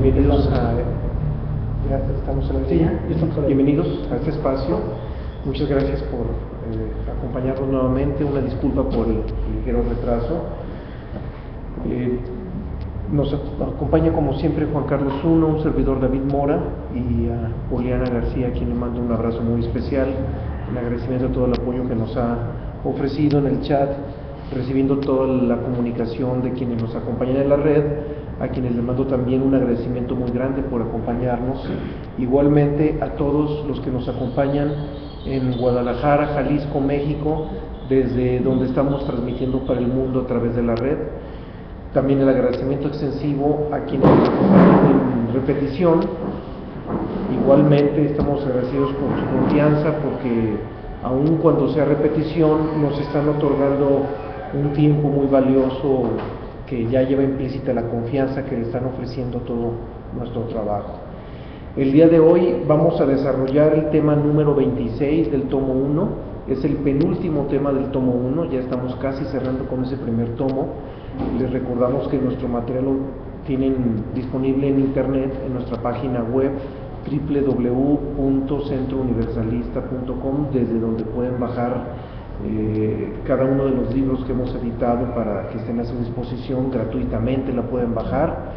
Bienvenidos ya estamos en el Sí, ya estamos en bienvenidos a este espacio. Muchas gracias por acompañarnos nuevamente. Una disculpa por el ligero retraso. Nos acompaña como siempre Juan Carlos Uno, un servidor David Mora, y a Juliana García, a quien le mando un abrazo muy especial, en agradecimiento a todo el apoyo que nos ha ofrecido en el chat, recibiendo toda la comunicación de quienes nos acompañan en la red, a quienes les mando también un agradecimiento muy grande por acompañarnos. Igualmente a todos los que nos acompañan en Guadalajara, Jalisco, México, desde donde estamos transmitiendo para el mundo a través de la red. También el agradecimiento extensivo a quienes nos acompañan en repetición. Igualmente estamos agradecidos por su confianza, porque aun cuando sea repetición nos están otorgando un tiempo muy valioso que ya lleva implícita la confianza que le están ofreciendo todo nuestro trabajo. El día de hoy vamos a desarrollar el tema número 26 del tomo 1, es el penúltimo tema del tomo 1, ya estamos casi cerrando con ese primer tomo. Les recordamos que nuestro material lo tienen disponible en internet, en nuestra página web www.centrouniversalista.com, desde donde pueden bajar cada uno de los libros que hemos editado para que estén a su disposición gratuitamente. La pueden bajar.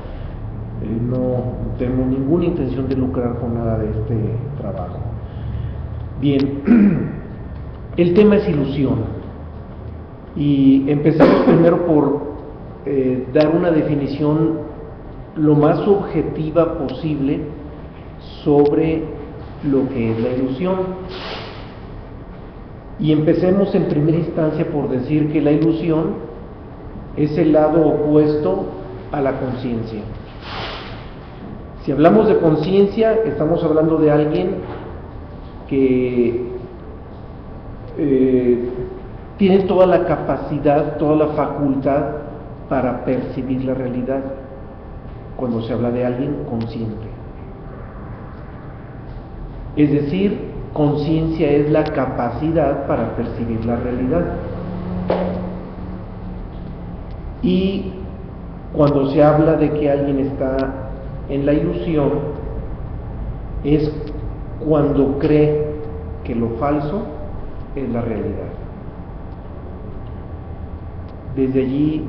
No tenemos ninguna intención de lucrar con nada de este trabajo. Bien, el tema es ilusión, y empezamos primero por dar una definición lo más objetiva posible sobre lo que es la ilusión. Y empecemos en primera instancia por decir que la ilusión es el lado opuesto a la conciencia. Si hablamos de conciencia, estamos hablando de alguien que tiene toda la capacidad, toda la facultad para percibir la realidad, cuando se habla de alguien consciente. Es decir, conciencia es la capacidad para percibir la realidad. Y cuando se habla de que alguien está en la ilusión, es cuando cree que lo falso es la realidad. Desde allí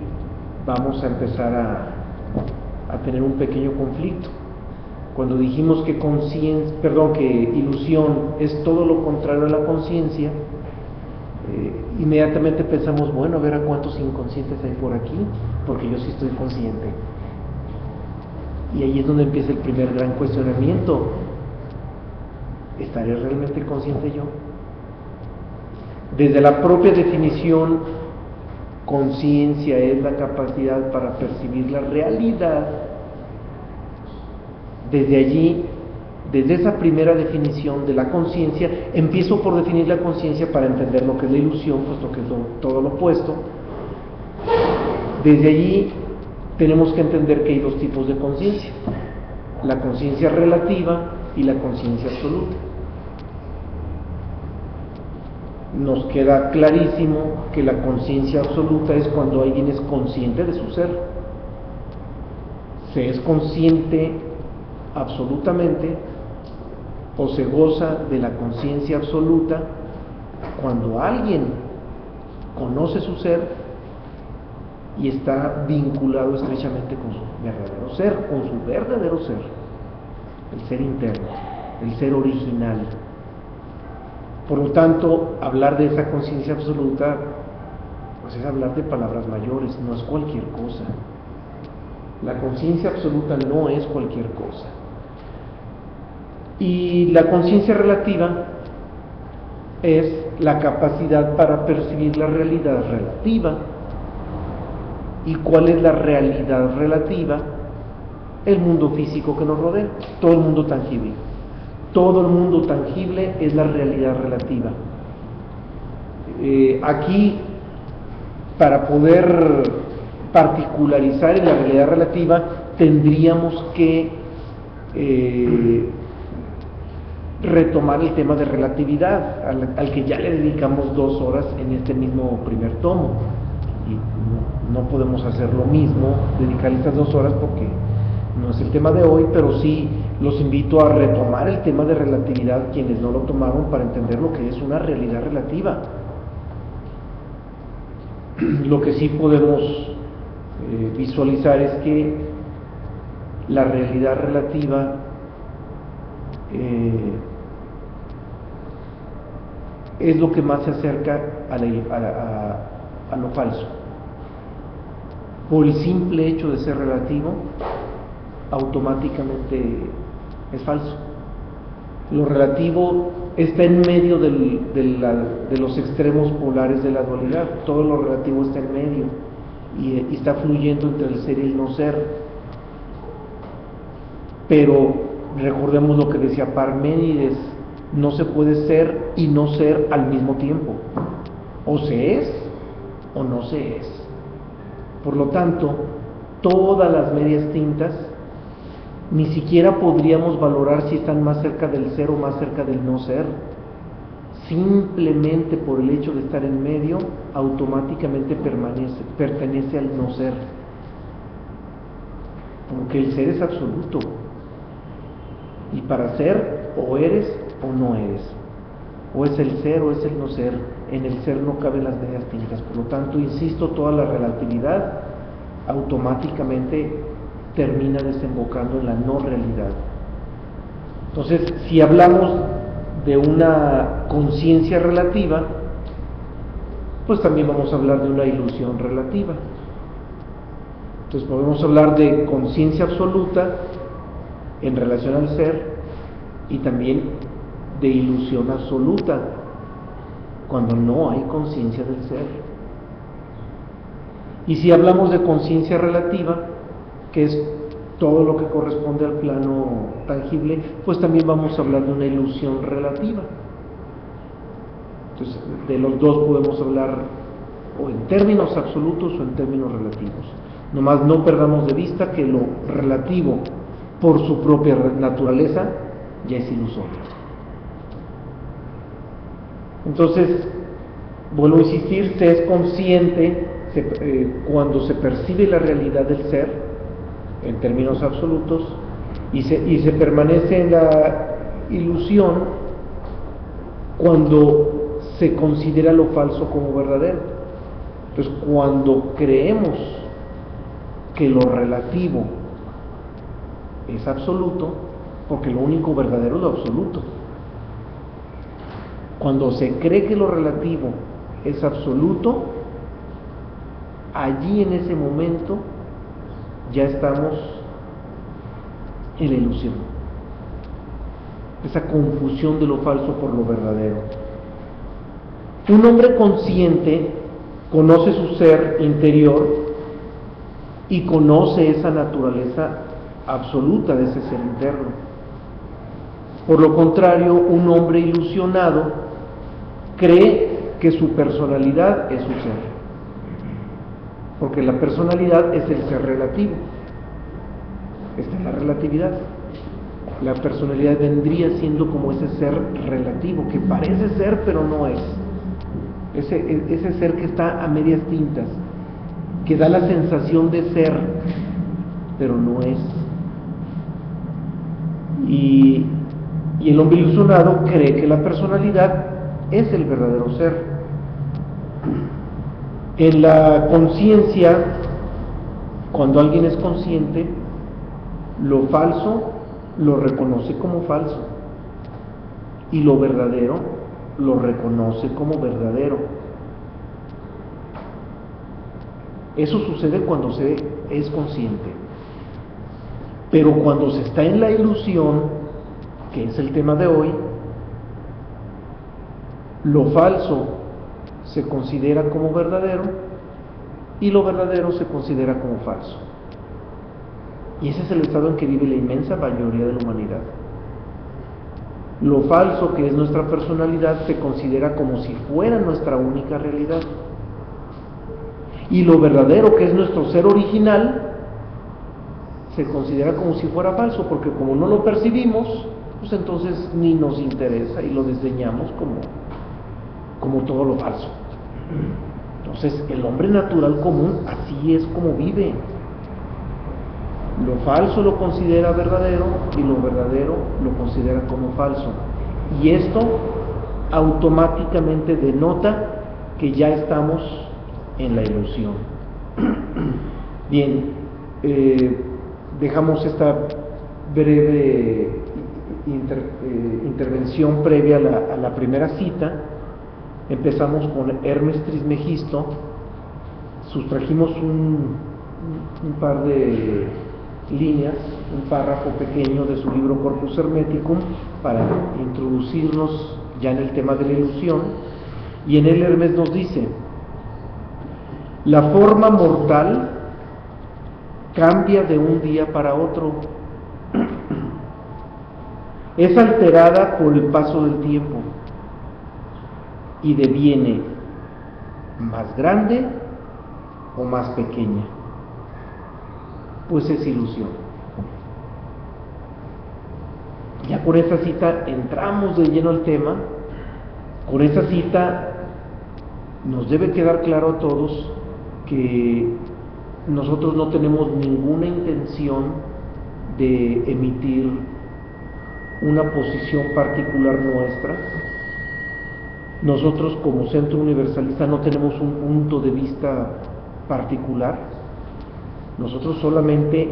vamos a empezar a tener un pequeño conflicto. Cuando dijimos que ilusión es todo lo contrario a la conciencia, inmediatamente pensamos, bueno, a ver a cuántos inconscientes hay por aquí, porque yo sí estoy consciente. Y ahí es donde empieza el primer gran cuestionamiento: ¿estaré realmente consciente yo? Desde la propia definición, conciencia es la capacidad para percibir la realidad. Desde allí, desde esa primera definición de la conciencia, empiezo por definir la conciencia para entender lo que es la ilusión, puesto que es todo lo opuesto. Desde allí tenemos que entender que hay dos tipos de conciencia: la conciencia relativa y la conciencia absoluta. Nos queda clarísimo que la conciencia absoluta es cuando alguien es consciente de su ser. Se es consciente absolutamente, o se goza de la conciencia absoluta cuando alguien conoce su ser y está vinculado estrechamente con su verdadero ser, el ser interno, el ser original. Por lo tanto, hablar de esa conciencia absoluta, pues es hablar de palabras mayores, no es cualquier cosa. La conciencia absoluta no es cualquier cosa. Y la conciencia relativa es la capacidad para percibir la realidad relativa. ¿Y cuál es la realidad relativa? El mundo físico que nos rodea, todo el mundo tangible. Todo el mundo tangible es la realidad relativa. Aquí, para poder particularizar en la realidad relativa, tendríamos que retomar el tema de relatividad, al que ya le dedicamos 2 horas en este mismo primer tomo, y no podemos hacer lo mismo, dedicar estas 2 horas, porque No es el tema de hoy, pero sí los invito a retomar el tema de relatividad quienes no lo tomaron para entender lo que es una realidad relativa. Lo que sí podemos visualizar es que la realidad relativa es lo que más se acerca a lo falso. Por el simple hecho de ser relativo, automáticamente es falso. Lo relativo está en medio de los extremos polares de la dualidad. Todo lo relativo está en medio y está fluyendo entre el ser y el no ser. Pero recordemos lo que decía Parménides: no se puede ser y no ser al mismo tiempo. O se es o no se es. Por lo tanto, todas las medias tintas ni siquiera podríamos valorar si están más cerca del ser o más cerca del no ser. Simplemente por el hecho de estar en medio, automáticamente pertenece al no ser. Porque el ser es absoluto. Y para ser, o eres o no eres. O es el ser o es el no ser. En el ser no caben las medias tintas. Por lo tanto, insisto, toda la relatividad automáticamente termina desembocando en la no realidad. Entonces, si hablamos de una conciencia relativa, pues también vamos a hablar de una ilusión relativa. Entonces podemos hablar de conciencia absoluta en relación al ser y también de ilusión absoluta cuando no hay conciencia del ser. Y si hablamos de conciencia relativa, que es todo lo que corresponde al plano tangible, pues también vamos a hablar de una ilusión relativa. Entonces, de los dos podemos hablar o en términos absolutos o en términos relativos. Nomás no perdamos de vista que lo relativo, por su propia naturaleza, ya es ilusorio. Entonces, vuelvo a insistir, se es consciente cuando se percibe la realidad del ser en términos absolutos y se permanece en la ilusión cuando se considera lo falso como verdadero. Entonces, cuando creemos que lo relativo es absoluto, porque lo único verdadero es lo absoluto. Cuando se cree que lo relativo es absoluto, allí en ese momento ya estamos en la ilusión, esa confusión de lo falso por lo verdadero. Un hombre consciente conoce su ser interior y conoce esa naturaleza absoluta de ese ser interno. Por lo contrario, un hombre ilusionado cree que su personalidad es su ser, porque la personalidad es el ser relativo. Esta es la relatividad. La personalidad vendría siendo como ese ser relativo, que parece ser pero no es. Ese ser que está a medias tintas, que da la sensación de ser, pero no es. Y el hombre ilusionado cree que la personalidad es el verdadero ser. En la conciencia, cuando alguien es consciente, lo falso lo reconoce como falso y lo verdadero lo reconoce como verdadero. Eso sucede cuando se es consciente. Pero cuando se está en la ilusión, que es el tema de hoy, lo falso se considera como verdadero y lo verdadero se considera como falso. Y ese es el estado en que vive la inmensa mayoría de la humanidad. Lo falso, que es nuestra personalidad, se considera como si fuera nuestra única realidad. Y lo verdadero, que es nuestro ser original, se considera como si fuera falso, porque como no lo percibimos, pues entonces ni nos interesa y lo desdeñamos como todo lo falso. Entonces, el hombre natural común así es como vive. Lo falso lo considera verdadero y lo verdadero lo considera como falso. Y esto automáticamente denota que ya estamos en la ilusión. Bien, dejamos esta breve intervención previa a la primera cita. Empezamos con Hermes Trismegisto, sustrajimos un par de líneas, un párrafo pequeño de su libro Corpus Hermeticum para introducirnos ya en el tema de la ilusión, y en él Hermes nos dice: la forma mortal cambia de un día para otro, es alterada por el paso del tiempo y deviene más grande o más pequeña, pues es ilusión. Ya con esta cita entramos de lleno al tema. Con esta cita nos debe quedar claro a todos que nosotros no tenemos ninguna intención de emitir una posición particular nuestra. Nosotros como Centro Universalista no tenemos un punto de vista particular. Nosotros solamente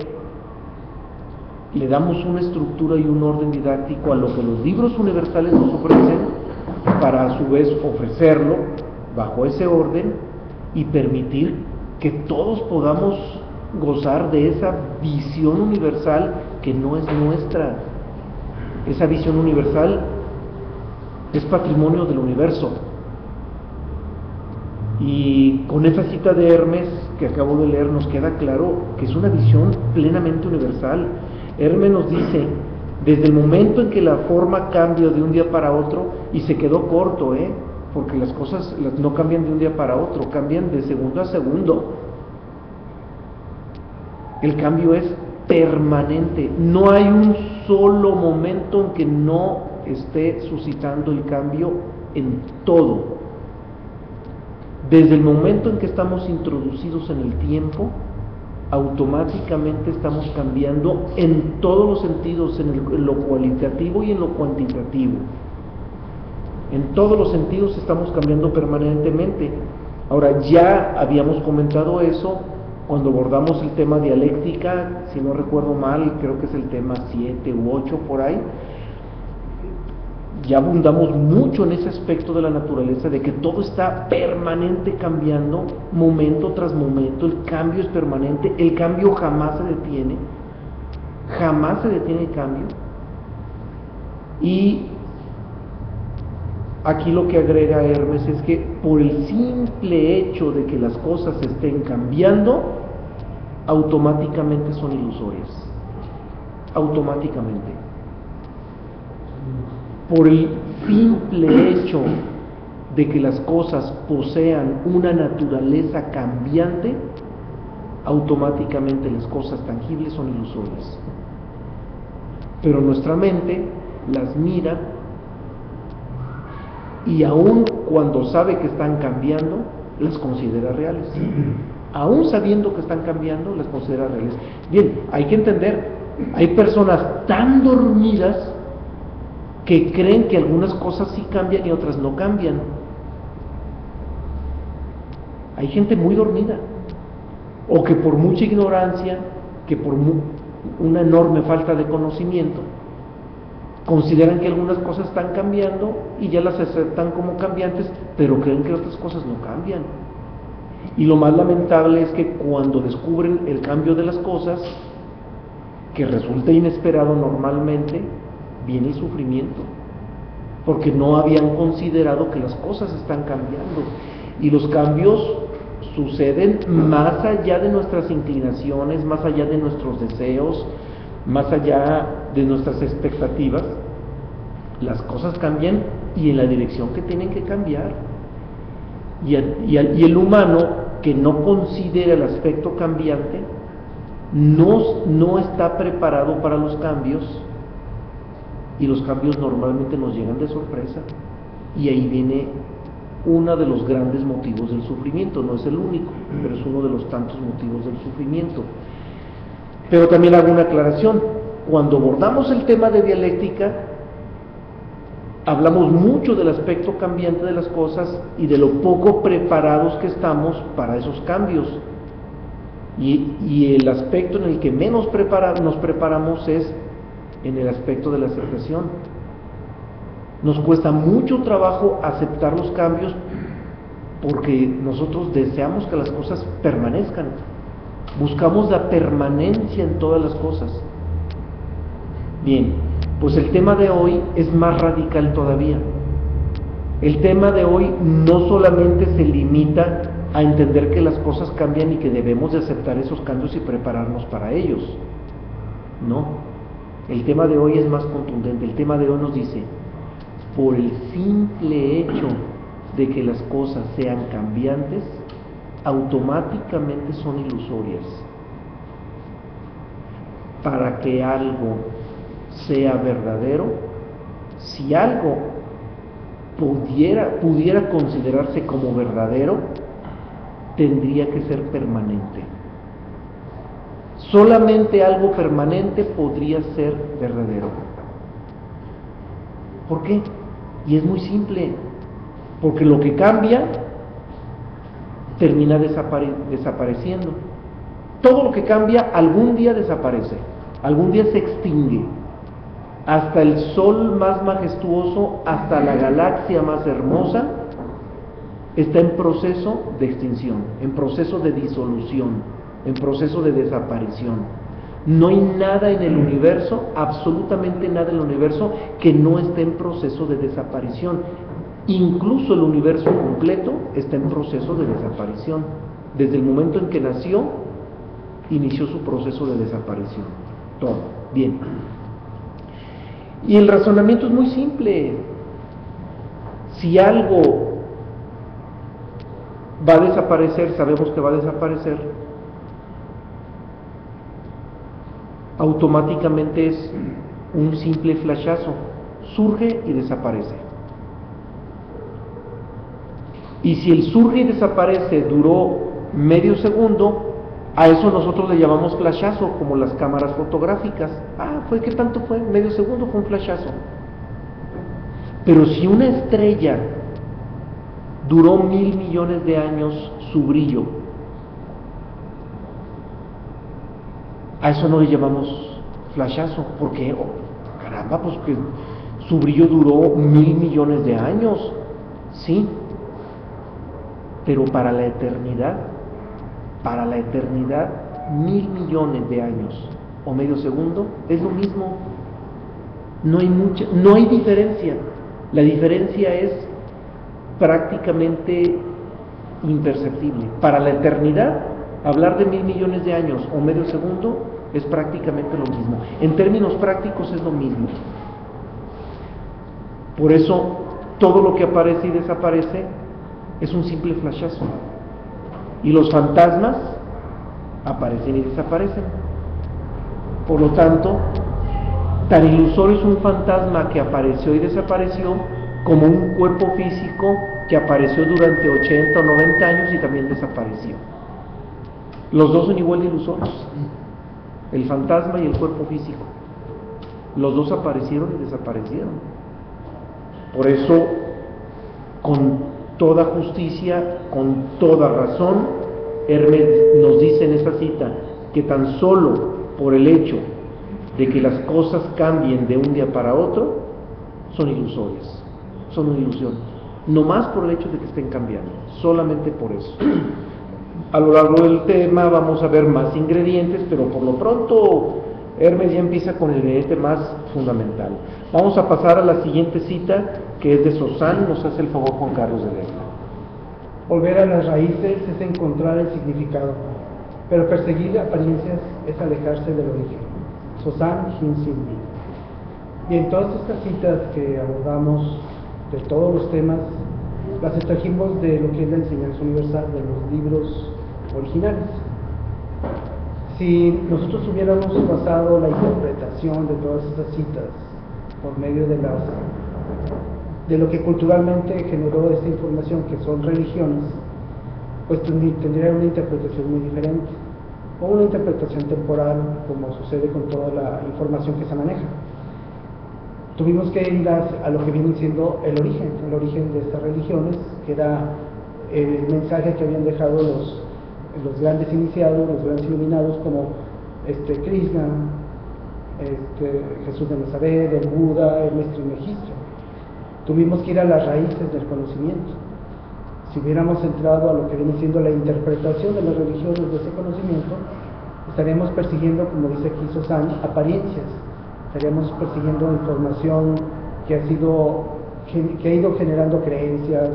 le damos una estructura y un orden didáctico a lo que los libros universales nos ofrecen, para a su vez ofrecerlo bajo ese orden y permitir que todos podamos gozar de esa visión universal que no es nuestra. Esa visión universal es patrimonio del universo. Y con esa cita de Hermes que acabo de leer nos queda claro que es una visión plenamente universal. Hermes nos dice: desde el momento en que la forma cambia de un día para otro, y se quedó corto, porque las cosas no cambian de un día para otro, cambian de segundo a segundo. El cambio es permanente, no hay un solo momento en que no esté suscitando el cambio en todo. Desde el momento en que estamos introducidos en el tiempo, automáticamente estamos cambiando en todos los sentidos, en lo cualitativo y en lo cuantitativo. En todos los sentidos estamos cambiando permanentemente. Ahora, ya habíamos comentado eso cuando abordamos el tema dialéctica, si no recuerdo mal, creo que es el tema 7 u 8 por ahí. Ya abundamos mucho en ese aspecto de la naturaleza, de que todo está permanente cambiando, momento tras momento. El cambio es permanente, el cambio jamás se detiene el cambio. Y aquí lo que agrega Hermes es que por el simple hecho de que las cosas estén cambiando, automáticamente son ilusorias, automáticamente. Por el simple hecho de que las cosas posean una naturaleza cambiante, automáticamente las cosas tangibles son ilusorias. Pero nuestra mente las mira y aun cuando sabe que están cambiando, las considera reales. Aún sabiendo que están cambiando, las considera reales. Bien, hay que entender, hay personas tan dormidas que creen que algunas cosas sí cambian y otras no cambian. Hay gente muy dormida, o que por mucha ignorancia, que por una enorme falta de conocimiento, consideran que algunas cosas están cambiando y ya las aceptan como cambiantes, pero creen que otras cosas no cambian. Y lo más lamentable es que cuando descubren el cambio de las cosas, que resulta inesperado normalmente, viene el sufrimiento, porque no habían considerado que las cosas están cambiando. Y los cambios suceden más allá de nuestras inclinaciones, más allá de nuestros deseos, más allá de nuestras expectativas. Las cosas cambian y en la dirección que tienen que cambiar. Y el humano que no considera el aspecto cambiante no está preparado para los cambios, y los cambios normalmente nos llegan de sorpresa, y ahí viene uno de los grandes motivos del sufrimiento. No es el único, pero es uno de los tantos motivos del sufrimiento. Pero también hago una aclaración. Cuando abordamos el tema de dialéctica, hablamos mucho del aspecto cambiante de las cosas y de lo poco preparados que estamos para esos cambios. Y el aspecto en el que menos nos preparamos es en el aspecto de la aceptación. Nos cuesta mucho trabajo aceptar los cambios porque nosotros deseamos que las cosas permanezcan. Buscamos la permanencia en todas las cosas. Bien, pues el tema de hoy es más radical todavía. El tema de hoy no solamente se limita a entender que las cosas cambian y que debemos de aceptar esos cambios y prepararnos para ellos. No, el tema de hoy es más contundente. El tema de hoy nos dice, por el simple hecho de que las cosas sean cambiantes, automáticamente son ilusorias. Para que algo sea verdadero, si algo pudiera considerarse como verdadero, tendría que ser permanente. Solamente algo permanente podría ser verdadero. ¿Por qué? Y es muy simple, porque lo que cambia termina desapareciendo. Todo lo que cambia algún día desaparece, algún día se extingue. Hasta el sol más majestuoso, hasta la galaxia más hermosa, está en proceso de extinción, en proceso de disolución, en proceso de desaparición. No hay nada en el universo, absolutamente nada en el universo, que no esté en proceso de desaparición. Incluso el universo completo está en proceso de desaparición. Desde el momento en que nació, inició su proceso de desaparición. Todo. Bien. Y el razonamiento es muy simple. Si algo va a desaparecer, sabemos que va a desaparecer, automáticamente es un simple flashazo, surge y desaparece. Y si el surge y desaparece duró medio segundo, a eso nosotros le llamamos flashazo, como las cámaras fotográficas. ¿Qué tanto fue? Medio segundo fue un flashazo. Pero si una estrella duró 1,000 millones de años su brillo, a eso no le llamamos flashazo. ¿Por qué? Caramba, pues que su brillo duró 1,000 millones de años. Sí, pero para la eternidad, 1,000 millones de años o medio segundo es lo mismo. No hay diferencia. La diferencia es prácticamente imperceptible. Para la eternidad, hablar de 1,000 millones de años o medio segundo es prácticamente lo mismo. En términos prácticos es lo mismo. Por eso, todo lo que aparece y desaparece es un simple flashazo. Y los fantasmas aparecen y desaparecen. Por lo tanto, tan ilusorio es un fantasma que apareció y desapareció como un cuerpo físico que apareció durante 80 o 90 años y también desapareció. Los dos son igual de ilusorios, el fantasma y el cuerpo físico. Los dos aparecieron y desaparecieron. Por eso, con toda justicia, con toda razón, Hermes nos dice en esta cita que tan solo por el hecho de que las cosas cambien de un día para otro, son ilusorias, son una ilusión. No más por el hecho de que estén cambiando, solamente por eso. A lo largo del tema vamos a ver más ingredientes, pero por lo pronto Hermes ya empieza con el ingrediente más fundamental. Vamos a pasar a la siguiente cita, que es de Sosán. Nos hace el favor Juan Carlos de leerla. Volver a las raíces es encontrar el significado, pero perseguir apariencias es alejarse del origen. Sosán Hinsinbi. Y en todas estas citas que abordamos de todos los temas, las extrajimos de lo que es la enseñanza universal, de los libros originales. Si nosotros hubiéramos basado la interpretación de todas estas citas por medio de lo que culturalmente generó esta información, que son religiones, pues tendría una interpretación muy diferente. o una interpretación temporal, como sucede con toda la información que se maneja. Tuvimos que ir a lo que viene siendo el origen de estas religiones, que era el mensaje que habían dejado los grandes iniciados, los grandes iluminados, como Krishna, Jesús de Nazaret, el Buda, el Maestro Megistro. Tuvimos que ir a las raíces del conocimiento. Si hubiéramos entrado a lo que viene siendo la interpretación de las religiones de ese conocimiento, estaríamos persiguiendo, como dice aquí Sosán, apariencias. Estaríamos persiguiendo información que ha ido generando creencias,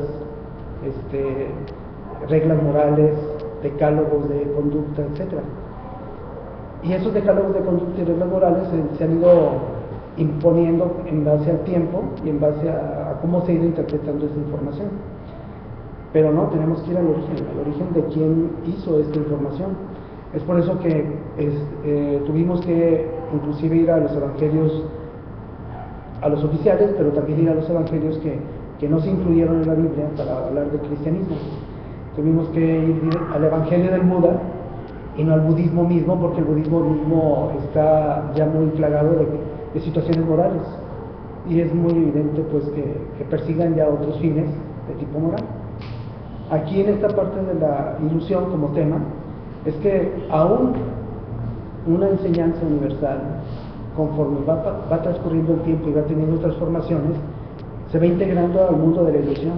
reglas morales, decálogos de conducta, etc. Y esos decálogos de conducta y reglas morales se han ido imponiendo en base al tiempo y en base a cómo se ha ido interpretando esa información. Pero no, tenemos que ir al origen de quién hizo esta información. Es por eso que tuvimos que inclusive ir a los evangelios, a los oficiales, pero también ir a los evangelios que no se incluyeron en la Biblia para hablar del cristianismo. Tuvimos que ir al evangelio del Buda y no al budismo mismo, porque el budismo mismo está ya muy plagado de situaciones morales, y es muy evidente pues que persigan ya otros fines de tipo moral. Aquí en esta parte de la ilusión como tema, es que aún una enseñanza universal, conforme va transcurriendo el tiempo y va teniendo transformaciones, se va integrando al mundo de la ilusión,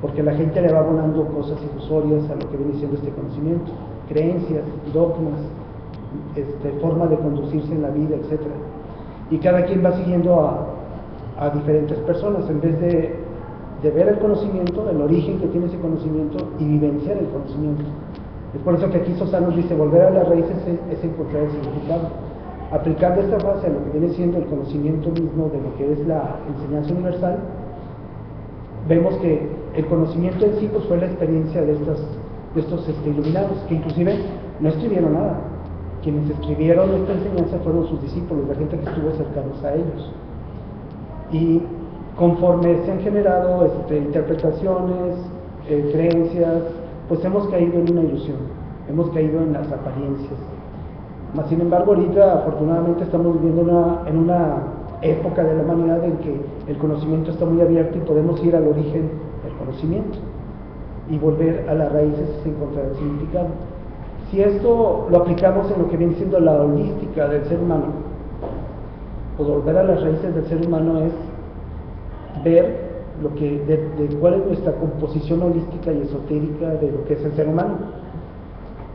porque la gente le va abonando cosas ilusorias a lo que viene siendo este conocimiento, creencias, dogmas, forma de conducirse en la vida, etc. Y cada quien va siguiendo a diferentes personas, en vez de ver el conocimiento, el origen que tiene ese conocimiento y vivenciar el conocimiento. Es por eso que aquí Sosa nos dice, volver a las raíces es encontrar el significado. Aplicando esta frase a lo que viene siendo el conocimiento mismo de lo que es la enseñanza universal, vemos que el conocimiento en sí pues, fue la experiencia de estos iluminados, que inclusive no escribieron nada. Quienes escribieron esta enseñanza fueron sus discípulos, la gente que estuvo cercanos a ellos. Y conforme se han generado interpretaciones, creencias, pues hemos caído en una ilusión, hemos caído en las apariencias. Mas, sin embargo, ahorita afortunadamente estamos viviendo en una época de la humanidad en que el conocimiento está muy abierto y podemos ir al origen del conocimiento y volver a las raíces y encontrar el significado. Si esto lo aplicamos en lo que viene siendo la holística del ser humano, pues volver a las raíces del ser humano es ver de cuál es nuestra composición holística y esotérica de lo que es el ser humano.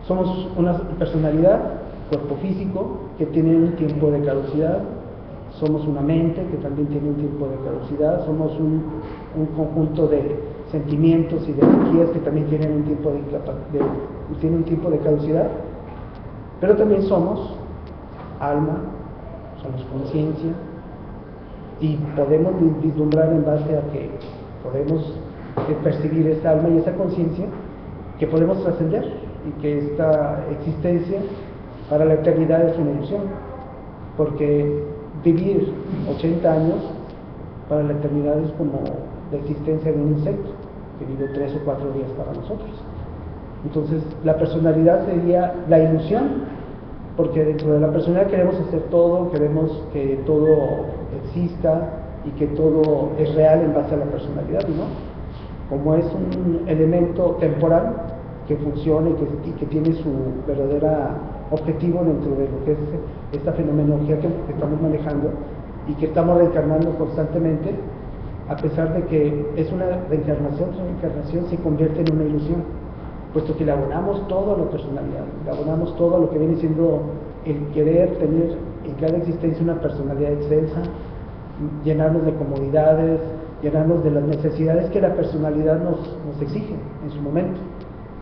Somos una personalidad, cuerpo físico, que tiene un tiempo de caducidad. Somos una mente que también tiene un tiempo de caducidad. Somos un conjunto de sentimientos y de energías que también tienen un tiempo de caducidad. Pero también somos alma, somos conciencia, y podemos vislumbrar en base a que podemos percibir esa alma y esa conciencia, que podemos trascender y que esta existencia para la eternidad es una ilusión, porque vivir 80 años para la eternidad es como la existencia de un insecto que vive 3 o 4 días para nosotros. Entonces la personalidad sería la ilusión, porque dentro de la personalidad queremos hacer todo, queremos que todo exista y que todo es real en base a la personalidad, ¿no? Como es un elemento temporal que funciona y que tiene su verdadera objetivo dentro de lo que es esta fenomenología que estamos manejando y que estamos reencarnando constantemente, a pesar de que es una reencarnación, su reencarnación se convierte en una ilusión, puesto que le abonamos todo a la personalidad, le abonamos todo a lo que viene siendo el querer tener en cada existencia una personalidad excelsa, llenarnos de comodidades, llenarnos de las necesidades que la personalidad nos exige en su momento,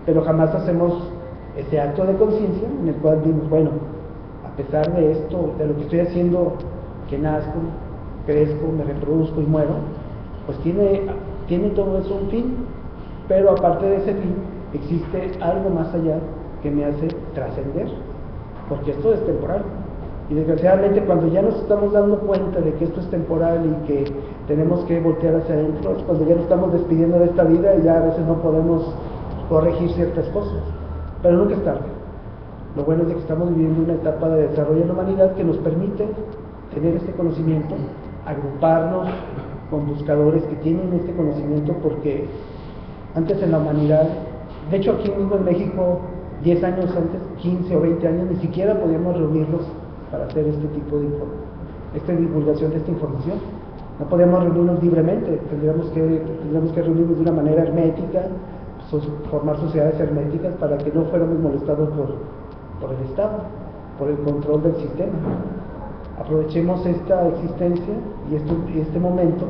pero jamás hacemos ese acto de conciencia en el cual dimos, bueno, a pesar de esto, de lo que estoy haciendo, que nazco, crezco, me reproduzco y muero, pues tiene todo eso un fin, pero aparte de ese fin existe algo más allá que me hace trascender, porque esto es temporal. Y desgraciadamente cuando ya nos estamos dando cuenta de que esto es temporal y que tenemos que voltear hacia adentro, es cuando ya nos estamos despidiendo de esta vida y ya a veces no podemos corregir ciertas cosas, pero nunca es tarde. Lo bueno es de que estamos viviendo una etapa de desarrollo en la humanidad que nos permite tener este conocimiento, agruparnos con buscadores que tienen este conocimiento, porque antes en la humanidad, de hecho aquí mismo en México, 10 años antes, 15 o 20 años, ni siquiera podíamos reunirnos para hacer este tipo de divulgación de esta información. No podíamos reunirnos libremente, tendríamos que reunirnos de una manera hermética, formar sociedades herméticas para que no fuéramos molestados por el Estado, por el control del sistema. Aprovechemos esta existencia y este momento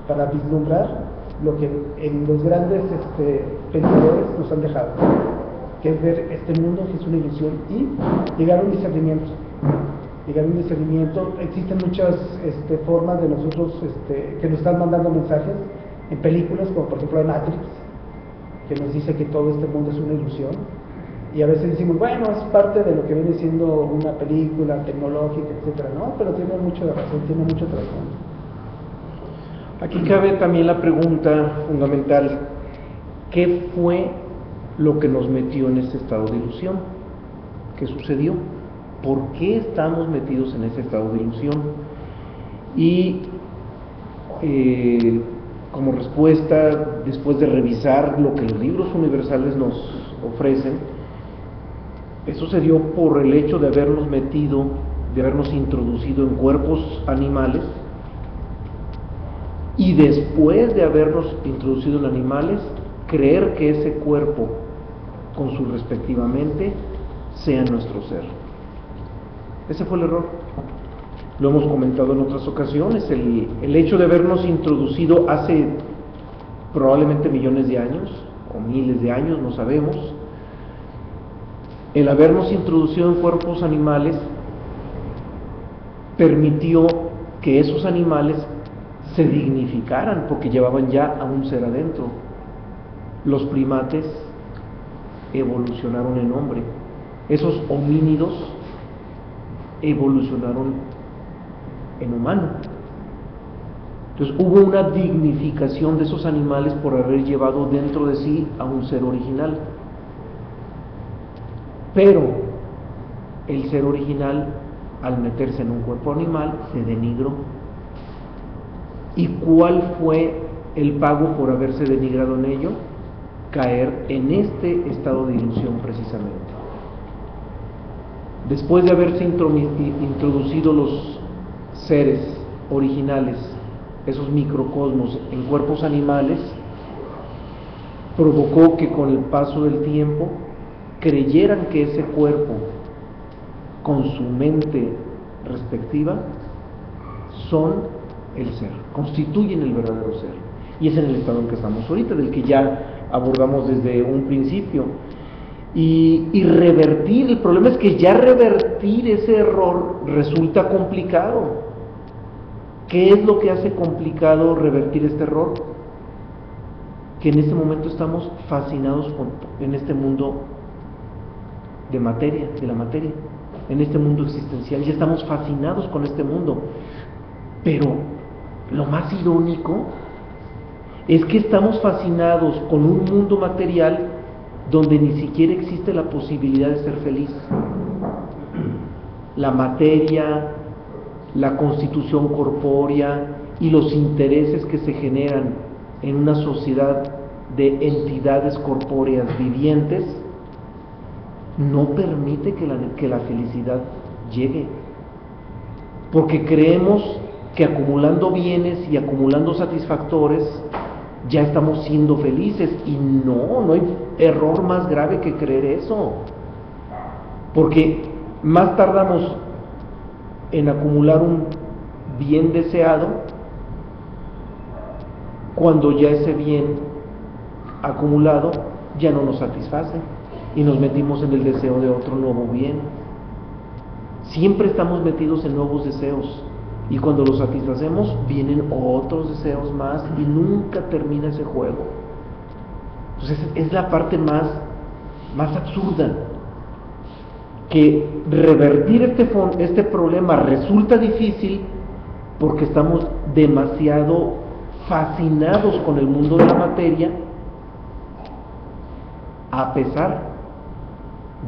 para vislumbrar lo que en los grandes pensadores nos han dejado, que es ver este mundo que es una ilusión y llegar a un discernimiento. Existen muchas formas de nosotros que nos están mandando mensajes en películas, como por ejemplo de Matrix, que nos dice que todo este mundo es una ilusión, y a veces decimos, bueno, es parte de lo que viene siendo una película tecnológica, etcétera. No, pero tiene mucho de razón, tiene mucho trasfondo. Aquí cabe también la pregunta fundamental: ¿qué fue lo que nos metió en ese estado de ilusión? ¿Qué sucedió? ¿Por qué estamos metidos en ese estado de ilusión? Y como respuesta, después de revisar lo que los libros universales nos ofrecen, eso se dio por el hecho de habernos introducido en cuerpos animales, y después de habernos introducido en animales, creer que ese cuerpo, con su respectiva mente, sea nuestro ser. Ese fue el error. Lo hemos comentado en otras ocasiones. El hecho de habernos introducido hace probablemente millones de años, o miles de años, no sabemos, el habernos introducido en cuerpos animales permitió que esos animales se dignificaran, porque llevaban ya a un ser adentro. Los primates evolucionaron en hombre, esos homínidos evolucionaron en humano. Entonces hubo una dignificación de esos animales por haber llevado dentro de sí a un ser original. Pero el ser original, al meterse en un cuerpo animal, se denigró. ¿Y cuál fue el pago por haberse denigrado en ello? Caer en este estado de ilusión precisamente. Después de haberse introducido los seres originales, esos microcosmos, en cuerpos animales, provocó que con el paso del tiempo creyeran que ese cuerpo, con su mente respectiva, son el ser, constituyen el verdadero ser. Y es en el estado en que estamos ahorita, del que ya abordamos desde un principio. Y revertir, el problema es que ya revertir ese error resulta complicado. ¿Qué es lo que hace complicado revertir este error? Que en este momento estamos fascinados en este mundo de la materia, en este mundo existencial. Ya estamos fascinados con este mundo. Pero lo más irónico es que estamos fascinados con un mundo material donde ni siquiera existe la posibilidad de ser feliz. La materia, la constitución corpórea y los intereses que se generan en una sociedad de entidades corpóreas vivientes no permite que la felicidad llegue, porque creemos que acumulando bienes y acumulando satisfactores ya estamos siendo felices, y no hay error más grave que creer eso, porque más tardamos en acumular un bien deseado cuando ya ese bien acumulado ya no nos satisface y nos metimos en el deseo de otro nuevo bien. Siempre estamos metidos en nuevos deseos, y cuando los satisfacemos vienen otros deseos más y nunca termina ese juego. Entonces es la parte más absurda, que revertir este problema resulta difícil porque estamos demasiado fascinados con el mundo de la materia, a pesar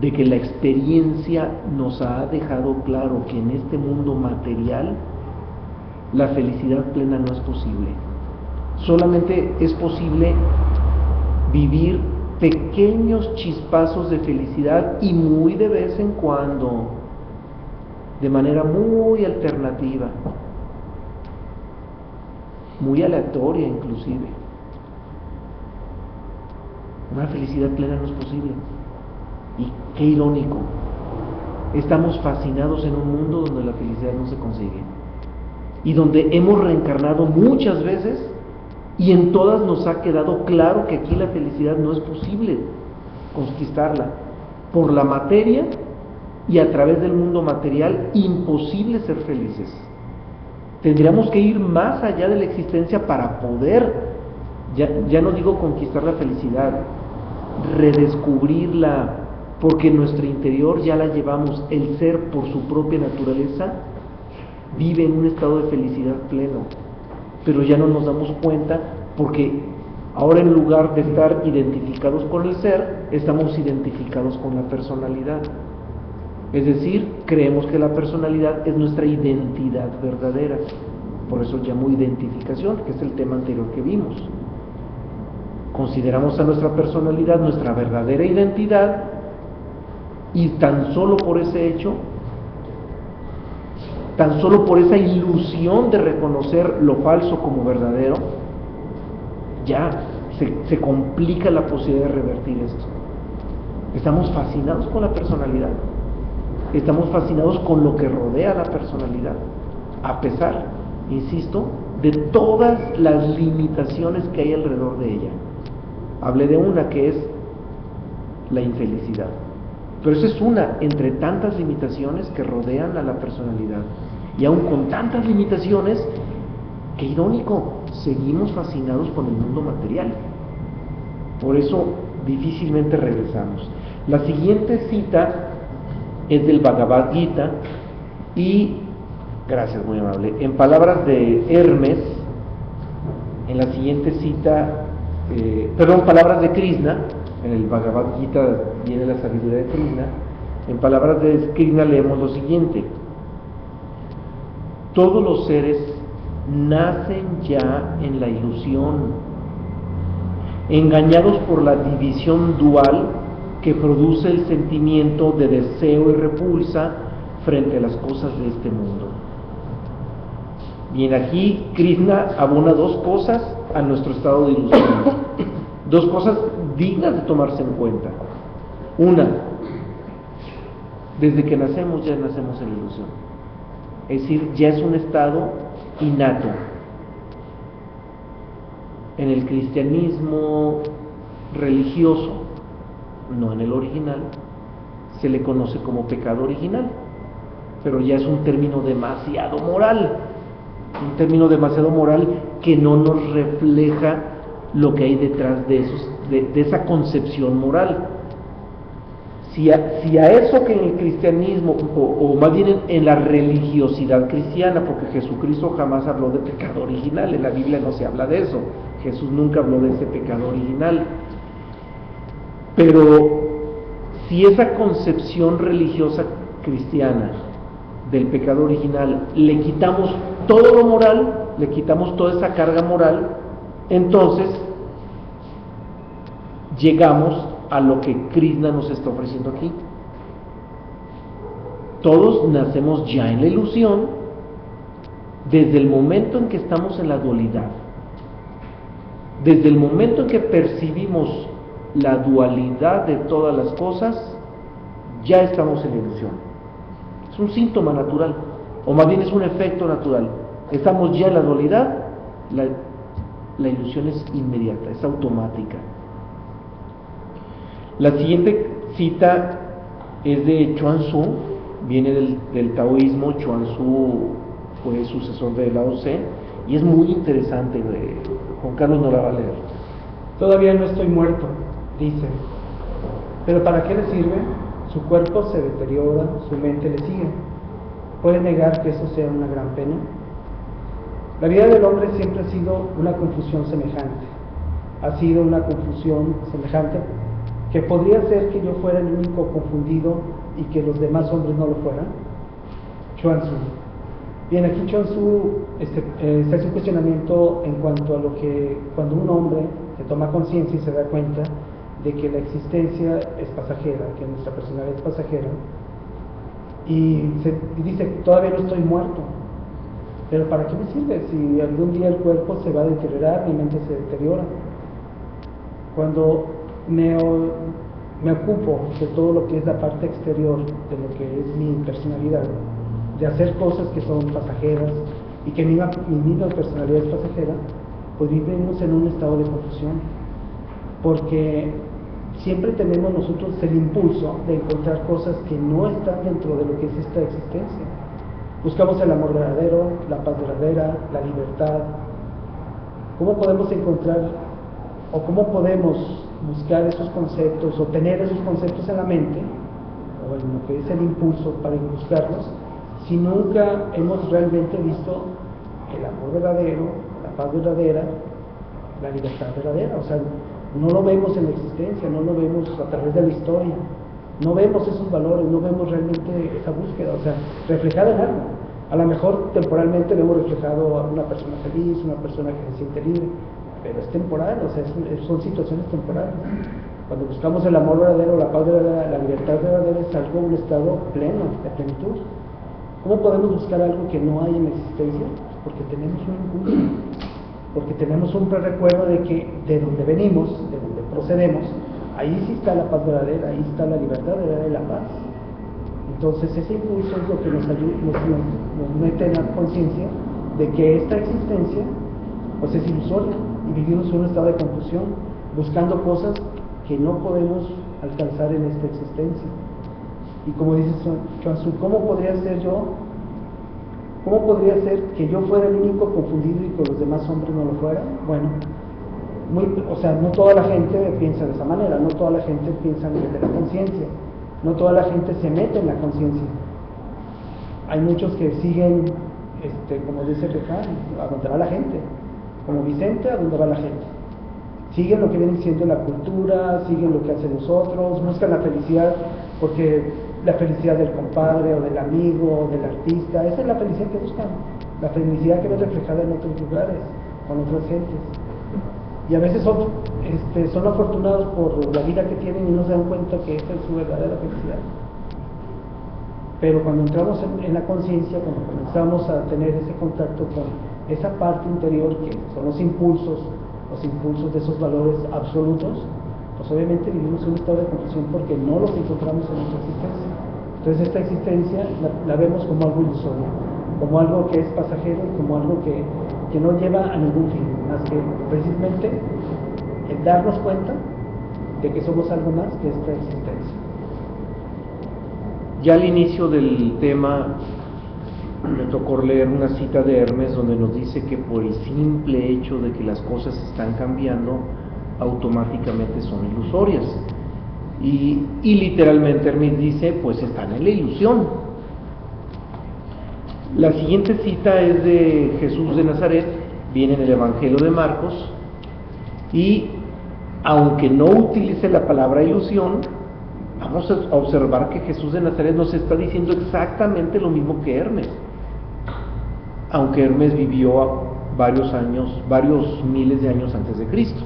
de que la experiencia nos ha dejado claro que en este mundo material la felicidad plena no es posible. Solamente es posible vivir pequeños chispazos de felicidad y muy de vez en cuando, de manera muy alternativa, muy aleatoria inclusive. Una felicidad plena no es posible. Y qué irónico, estamos fascinados en un mundo donde la felicidad no se consigue y donde hemos reencarnado muchas veces y en todas nos ha quedado claro que aquí la felicidad no es posible conquistarla. Por la materia y a través del mundo material, imposible ser felices. Tendríamos que ir más allá de la existencia para poder, ya no digo conquistar la felicidad, redescubrirla, porque en nuestro interior ya la llevamos. El ser, por su propia naturaleza, vive en un estado de felicidad pleno, pero ya no nos damos cuenta, porque ahora en lugar de estar identificados con el ser, estamos identificados con la personalidad. Es decir, creemos que la personalidad es nuestra identidad verdadera. Por eso llamo identificación, que es el tema anterior que vimos. Consideramos a nuestra personalidad nuestra verdadera identidad, y tan solo por ese hecho, tan solo por esa ilusión de reconocer lo falso como verdadero, ya se complica la posibilidad de revertir esto. Estamos fascinados con la personalidad, estamos fascinados con lo que rodea a la personalidad, a pesar, insisto, de todas las limitaciones que hay alrededor de ella. Hablé de una, que es la infelicidad, pero esa es una entre tantas limitaciones que rodean a la personalidad. Y aún con tantas limitaciones, qué irónico, seguimos fascinados con el mundo material. Por eso difícilmente regresamos. La siguiente cita es del Bhagavad Gita y, gracias, muy amable, en palabras de Hermes, en la siguiente cita, palabras de Krishna, en el Bhagavad Gita viene la sabiduría de Krishna. En palabras de Krishna leemos lo siguiente: todos los seres nacen ya en la ilusión, engañados por la división dual que produce el sentimiento de deseo y repulsa frente a las cosas de este mundo. Bien, aquí Krishna abona dos cosas a nuestro estado de ilusión, dos cosas dignas de tomarse en cuenta. Una, desde que nacemos ya nacemos en ilusión, es decir, ya es un estado innato. En el cristianismo religioso, no en el original, se le conoce como pecado original, pero ya es un término demasiado moral, que no nos refleja lo que hay detrás de esa concepción moral. Si a eso que en el cristianismo, o más bien en la religiosidad cristiana, porque Jesucristo jamás habló de pecado original, en la Biblia no se habla de eso, Jesús nunca habló de ese pecado original, pero si esa concepción religiosa cristiana del pecado original le quitamos todo lo moral, le quitamos toda esa carga moral, entonces llegamos a lo que Krishna nos está ofreciendo aquí. Todos nacemos ya en la ilusión desde el momento en que estamos en la dualidad. Desde el momento en que percibimos la dualidad de todas las cosas, ya estamos en la ilusión. Es un síntoma natural, o más bien es un efecto natural. Estamos ya en la dualidad, la ilusión es inmediata, es automática. La siguiente cita es de Chuang Tzu, viene del taoísmo. Chuang Tzu fue sucesor de Lao Tse, y es muy interesante. Juan Carlos no la va a leer. Todavía no estoy muerto, dice, pero ¿para qué le sirve? Su cuerpo se deteriora, su mente le sigue. ¿Puede negar que eso sea una gran pena? La vida del hombre siempre ha sido una confusión semejante. Ha sido una confusión semejante que podría ser que yo fuera el único confundido y que los demás hombres no lo fueran. Chuang Tzu. Bien, aquí Chuang Tzu se hace un cuestionamiento en cuanto a lo que cuando un hombre se toma conciencia y se da cuenta de que la existencia es pasajera, que nuestra personalidad es pasajera, y dice, todavía no estoy muerto, pero ¿para qué me sirve? Si algún día el cuerpo se va a deteriorar, mi mente se deteriora. Cuando me ocupo de todo lo que es la parte exterior de lo que es mi personalidad, de hacer cosas que son pasajeras y que mi misma personalidad es pasajera, pues vivimos en un estado de confusión, porque siempre tenemos nosotros el impulso de encontrar cosas que no están dentro de lo que es esta existencia. Buscamos el amor verdadero, la paz verdadera, la libertad. ¿Cómo podemos encontrar o cómo podemos buscar esos conceptos o tener esos conceptos en la mente o en lo que es el impulso para buscarlos si nunca hemos realmente visto el amor verdadero, la paz verdadera, la libertad verdadera? O sea, no lo vemos en la existencia, no lo vemos a través de la historia, no vemos esos valores, no vemos realmente esa búsqueda, o sea, reflejada en algo. A lo mejor temporalmente vemos reflejado a una persona feliz, una persona que se siente libre, pero es temporal, o sea, son situaciones temporales. Cuando buscamos el amor verdadero, la paz verdadera, la libertad verdadera, es algo, un estado pleno, de plenitud. ¿Cómo podemos buscar algo que no hay en la existencia? Porque tenemos un impulso, porque tenemos un prerecuerdo de que de donde venimos, de donde procedemos, ahí sí está la paz verdadera, ahí está la libertad verdadera y la paz. Entonces ese impulso es lo que nos ayuda, nos mete en la conciencia de que esta existencia pues es ilusoria y vivimos en un estado de confusión, buscando cosas que no podemos alcanzar en esta existencia. Y como dice Chuang Tzu, ¿cómo podría ser que yo fuera el único confundido y que los demás hombres no lo fueran? Bueno, o sea, no toda la gente piensa de esa manera, no toda la gente piensa a nivel de la conciencia, no toda la gente se mete en la conciencia. Hay muchos que siguen, como dice Leján, a donde va la gente, como Vicente, a donde va la gente. Siguen lo que viene siendo la cultura, siguen lo que hacen los otros, buscan la felicidad, porque la felicidad del compadre o del amigo o del artista, esa es la felicidad que buscan, la felicidad que ven reflejada en otros lugares, con otras gentes. Y a veces son afortunados por la vida que tienen y no se dan cuenta que esa es su verdadera felicidad. Pero cuando entramos en la conciencia, cuando comenzamos a tener ese contacto con esa parte interior que son los impulsos de esos valores absolutos, pues obviamente vivimos en un estado de confusión porque no los encontramos en nuestra existencia. Entonces esta existencia la vemos como algo ilusorio, como algo que es pasajero y como algo que no lleva a ningún fin, más que precisamente el darnos cuenta de que somos algo más que esta existencia. Ya al inicio del tema me tocó leer una cita de Hermes donde nos dice que por el simple hecho de que las cosas están cambiando, automáticamente son ilusorias. Y literalmente Hermes dice, pues están en la ilusión. La siguiente cita es de Jesús de Nazaret, viene en el Evangelio de Marcos, y aunque no utilice la palabra ilusión, vamos a observar que Jesús de Nazaret nos está diciendo exactamente lo mismo que Hermes, aunque Hermes vivió varios miles de años antes de Cristo.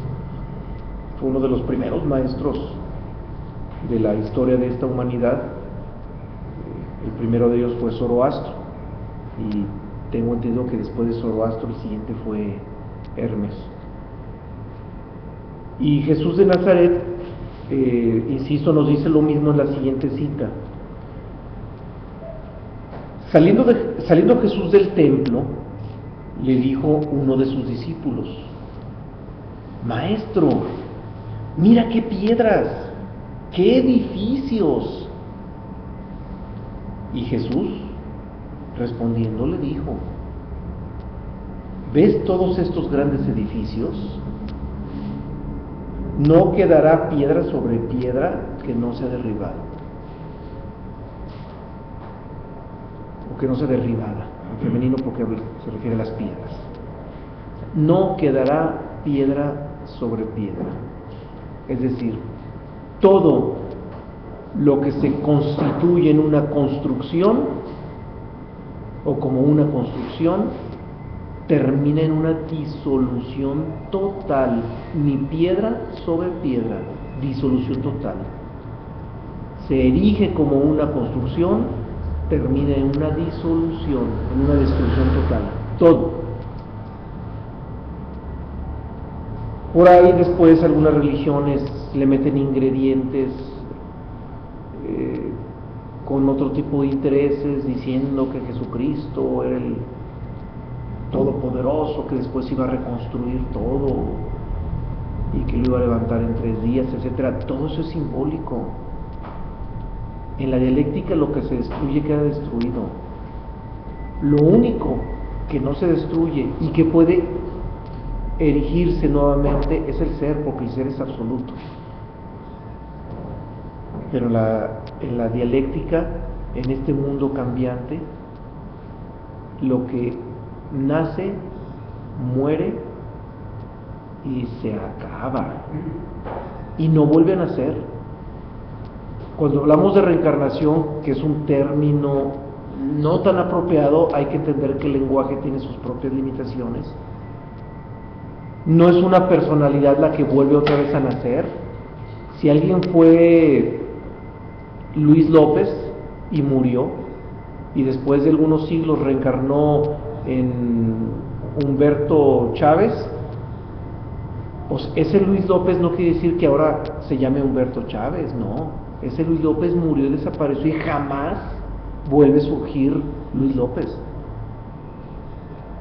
Fue uno de los primeros maestros de la historia de esta humanidad. El primero de ellos fue Zoroastro, y tengo entendido que después de Zoroastro el siguiente fue Hermes. Y Jesús de Nazaret, insisto, nos dice lo mismo en la siguiente cita. Saliendo Jesús del templo, le dijo uno de sus discípulos: Maestro, mira qué piedras, qué edificios. Y Jesús, respondiendo, le dijo: ¿ves todos estos grandes edificios? No quedará piedra sobre piedra que no sea derribada, o que no sea derribada, en femenino porque se refiere a las piedras. No quedará piedra sobre piedra. Es decir, todo lo que se constituye en una construcción o como una construcción termina en una disolución total, ni piedra sobre piedra, disolución total. Se erige como una construcción, termina en una disolución, en una destrucción total, todo. Por ahí después algunas religiones le meten ingredientes con otro tipo de intereses, diciendo que Jesucristo era el Todopoderoso, que después iba a reconstruir todo y que lo iba a levantar en 3 días, etcétera. Todo eso es simbólico. En la dialéctica lo que se destruye queda destruido. Lo único que no se destruye y que puede erigirse nuevamente es el ser, porque el ser es absoluto. Pero en la dialéctica, en este mundo cambiante, lo que nace, muere y se acaba y no vuelve a nacer. Cuando hablamos de reencarnación, que es un término no tan apropiado, hay que entender que el lenguaje tiene sus propias limitaciones. No es una personalidad la que vuelve otra vez a nacer. Si alguien fue Luis López y murió, y después de algunos siglos reencarnó en Humberto Chávez, pues ese Luis López no quiere decir que ahora se llame Humberto Chávez, no. Ese Luis López murió y desapareció y jamás vuelve a surgir Luis López.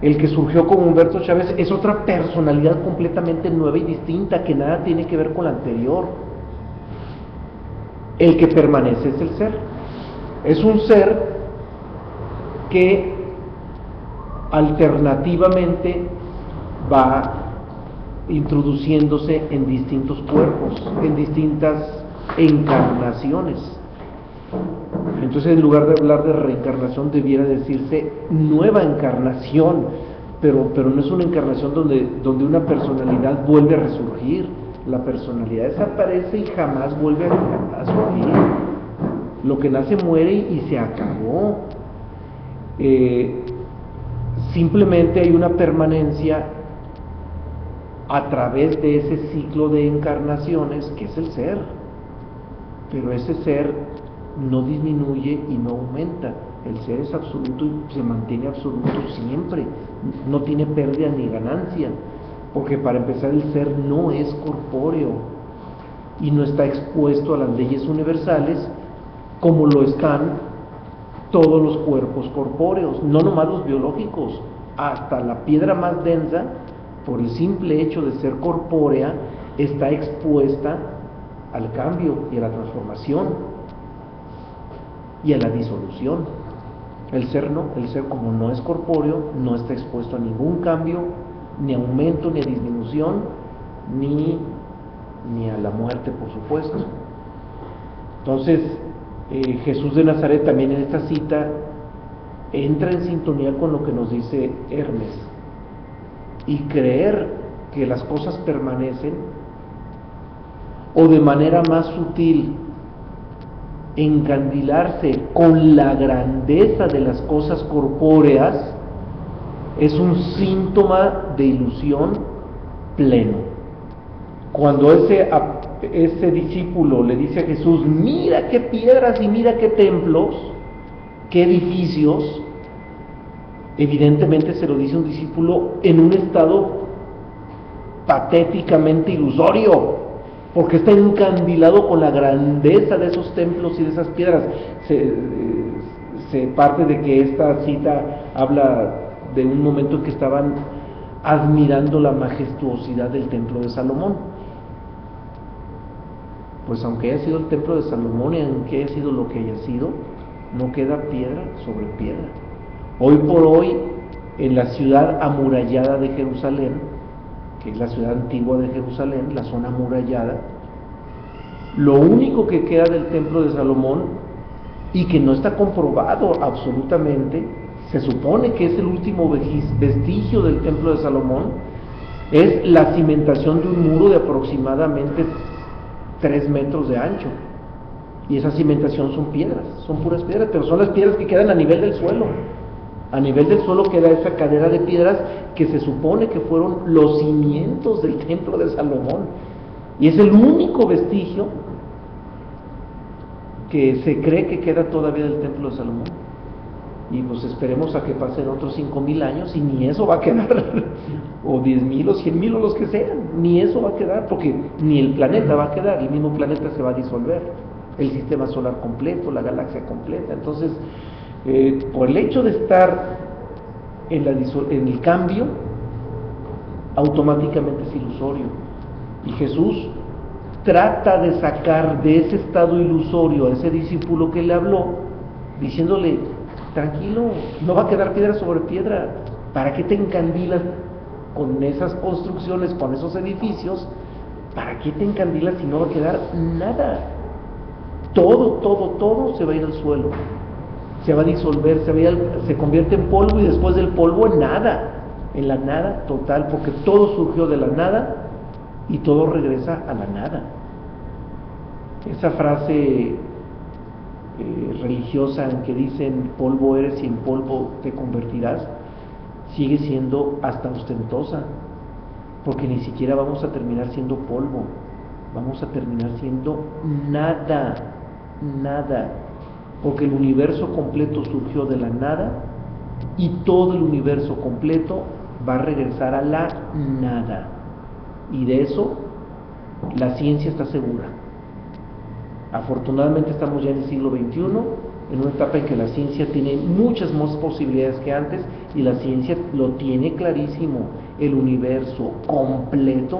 El que surgió como Humberto Chávez es otra personalidad completamente nueva y distinta, que nada tiene que ver con la anterior. El que permanece es el ser. Es un ser que alternativamente va introduciéndose en distintos cuerpos, en distintas encarnaciones. Entonces, en lugar de hablar de reencarnación, debiera decirse nueva encarnación, pero no es una encarnación donde una personalidad vuelve a resurgir. La personalidad desaparece y jamás vuelve a surgir. Lo que nace muere y se acabó. Simplemente hay una permanencia a través de ese ciclo de encarnaciones que es el ser, pero ese ser no disminuye y no aumenta. El ser es absoluto y se mantiene absoluto siempre, no tiene pérdida ni ganancia, porque para empezar el ser no es corpóreo y no está expuesto a las leyes universales como lo están todos los cuerpos corpóreos, no nomás los biológicos, hasta la piedra más densa, por el simple hecho de ser corpórea, está expuesta al cambio y a la transformación y a la disolución. El ser no, el ser como no es corpóreo, no está expuesto a ningún cambio, ni aumento, ni a disminución, ni a la muerte, por supuesto. Entonces, Jesús de Nazaret también en esta cita entra en sintonía con lo que nos dice Hermes, y creer que las cosas permanecen, o de manera más sutil encandilarse con la grandeza de las cosas corpóreas, es un síntoma de ilusión pleno. Cuando ese discípulo le dice a Jesús: mira qué piedras y mira qué templos, qué edificios, evidentemente se lo dice un discípulo en un estado patéticamente ilusorio, porque está encandilado con la grandeza de esos templos y de esas piedras. Se parte de que esta cita habla de un momento en que estaban admirando la majestuosidad del templo de Salomón. Pues aunque haya sido el templo de Salomón y aunque haya sido lo que haya sido, no queda piedra sobre piedra. Hoy por hoy, en la ciudad amurallada de Jerusalén, que es la ciudad antigua de Jerusalén, la zona amurallada, lo único que queda del templo de Salomón, y que no está comprobado absolutamente, se supone que es el último vestigio del templo de Salomón, es la cimentación de un muro de aproximadamente 3 metros de ancho, y esa cimentación son piedras, son puras piedras, pero son las piedras que quedan a nivel del suelo. A nivel del suelo queda esa cadena de piedras que se supone que fueron los cimientos del templo de Salomón, y es el único vestigio que se cree que queda todavía del templo de Salomón. Y pues esperemos a que pasen otros 5,000 años y ni eso va a quedar, o 10,000 o 100,000 o los que sean, ni eso va a quedar, porque ni el planeta va a quedar, el mismo planeta se va a disolver, el sistema solar completo, la galaxia completa. Entonces, por el hecho de estar en el cambio, automáticamente es ilusorio. Y Jesús trata de sacar de ese estado ilusorio a ese discípulo que le habló, diciéndole: tranquilo, no va a quedar piedra sobre piedra. ¿Para qué te encandilas con esas construcciones, con esos edificios? ¿Para qué te encandilas si no va a quedar nada? Todo se va a ir al suelo, se va a disolver, se convierte en polvo, y después del polvo en nada, en la nada total, porque todo surgió de la nada y todo regresa a la nada. Esa frase religiosa en que dicen polvo eres y en polvo te convertirás, sigue siendo hasta ostentosa, porque ni siquiera vamos a terminar siendo polvo, vamos a terminar siendo nada, porque el universo completo surgió de la nada, y todo el universo completo va a regresar a la nada, y de eso la ciencia está segura. Afortunadamente estamos ya en el siglo XXI, en una etapa en que la ciencia tiene muchas más posibilidades que antes, y la ciencia lo tiene clarísimo: el universo completo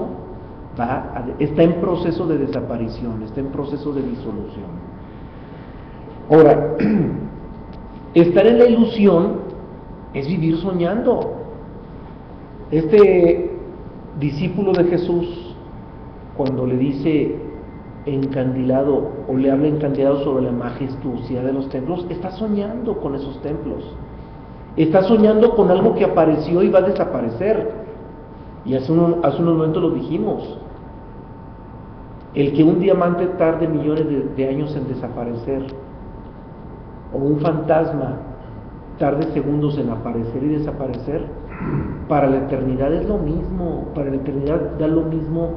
está en proceso de desaparición, está en proceso de disolución. Ahora, estar en la ilusión es vivir soñando. Este discípulo de Jesús, cuando le dice encandilado, o le habla encandilado sobre la majestuosidad de los templos, está soñando con esos templos, está soñando con algo que apareció y va a desaparecer. Y hace unos momentos lo dijimos: el que un diamante tarde millones de años en desaparecer, o un fantasma tarde segundos en aparecer y desaparecer, para la eternidad es lo mismo. Para la eternidad da lo mismo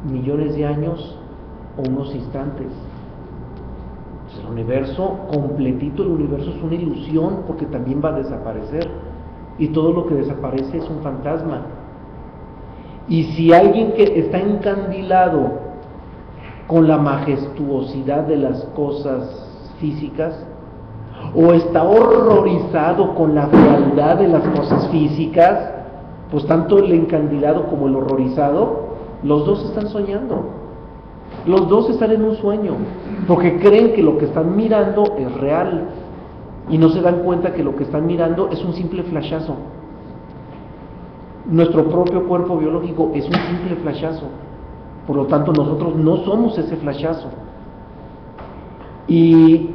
millones de años o unos instantes. Pues el universo completito, el universo es una ilusión, porque también va a desaparecer, y todo lo que desaparece es un fantasma. Y si alguien que está encandilado con la majestuosidad de las cosas físicas, o está horrorizado con la fealdad de las cosas físicas, pues tanto el encandilado como el horrorizado, los dos están soñando, los dos están en un sueño, porque creen que lo que están mirando es real, y no se dan cuenta que lo que están mirando es un simple flashazo. Nuestro propio cuerpo biológico es un simple flashazo, por lo tanto nosotros no somos ese flashazo. Y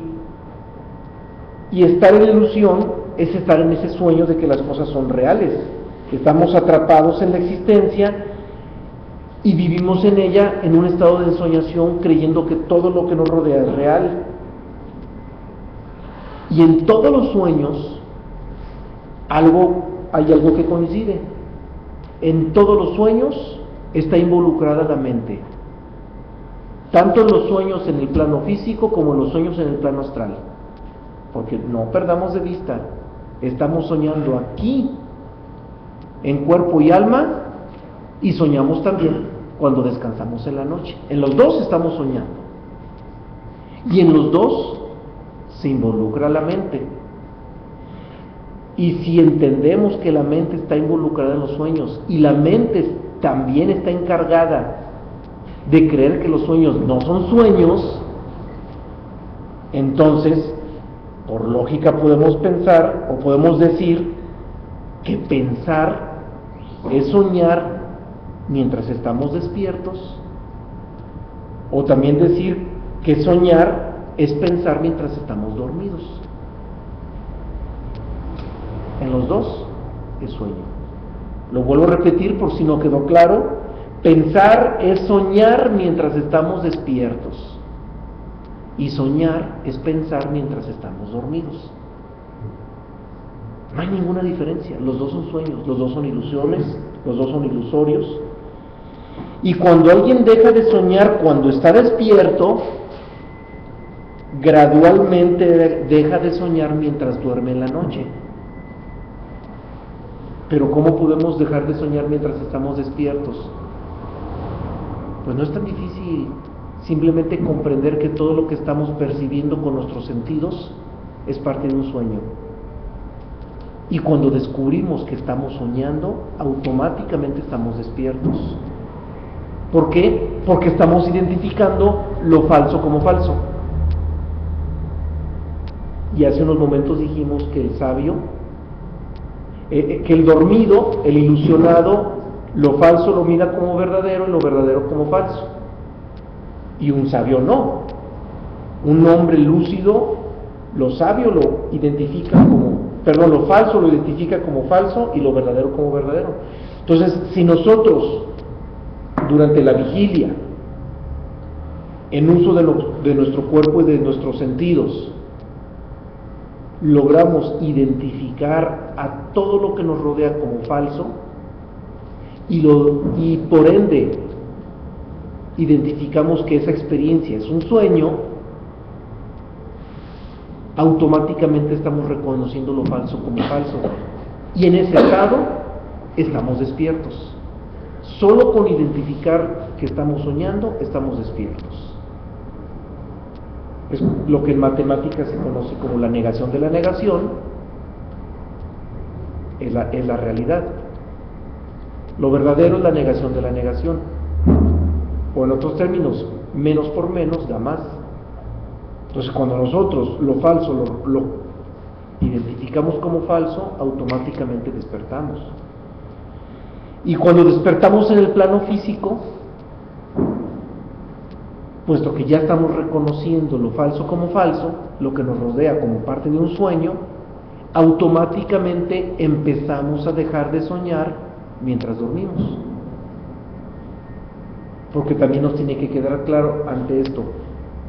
estar en la ilusión es estar en ese sueño de que las cosas son reales. Estamos atrapados en la existencia y vivimos en ella en un estado de ensoñación, creyendo que todo lo que nos rodea es real. Y en todos los sueños hay algo que coincide. En todos los sueños está involucrada la mente, tanto en los sueños en el plano físico como en los sueños en el plano astral. Porque no perdamos de vista, estamos soñando aquí en cuerpo y alma, y soñamos también cuando descansamos en la noche. En los dos estamos soñando, y en los dos se involucra la mente. Y si entendemos que la mente está involucrada en los sueños, y la mente también está encargada de creer que los sueños no son sueños, entonces, por lógica, podemos pensar o podemos decir que pensar es soñar mientras estamos despiertos, o también decir que soñar es pensar mientras estamos dormidos. En los dos es sueño. Lo vuelvo a repetir por si no quedó claro: Pensar es soñar mientras estamos despiertos, y soñar es pensar mientras estamos dormidos. No hay ninguna diferencia, los dos son sueños, los dos son ilusiones, los dos son ilusorios. Y cuando alguien deja de soñar cuando está despierto, gradualmente deja de soñar mientras duerme en la noche. Pero ¿cómo podemos dejar de soñar mientras estamos despiertos? Pues no es tan difícil, simplemente comprender que todo lo que estamos percibiendo con nuestros sentidos es parte de un sueño. Y cuando descubrimos que estamos soñando, automáticamente estamos despiertos. ¿Por qué? Porque estamos identificando lo falso como falso. Y hace unos momentos dijimos que el sabio, que el dormido, el ilusionado, lo falso lo mira como verdadero y lo verdadero como falso. Y un sabio no. Un hombre lúcido, lo sabio lo identifica como, lo falso lo identifica como falso y lo verdadero como verdadero. Entonces, si nosotros durante la vigilia, en uso de nuestro cuerpo y de nuestros sentidos, logramos identificar a todo lo que nos rodea como falso y por ende identificamos que esa experiencia es un sueño, automáticamente estamos reconociendo lo falso como falso, y en ese estado estamos despiertos. Solo con identificar que estamos soñando, estamos despiertos. Es lo que en matemáticas se conoce como la negación de la negación, es la realidad. Lo verdadero es la negación de la negación. O en otros términos, menos por menos da más. Entonces, cuando nosotros lo falso lo identificamos como falso, automáticamente despertamos. Y cuando despertamos en el plano físico, puesto que ya estamos reconociendo lo falso como falso, lo que nos rodea como parte de un sueño, automáticamente empezamos a dejar de soñar mientras dormimos. Porque también nos tiene que quedar claro ante esto,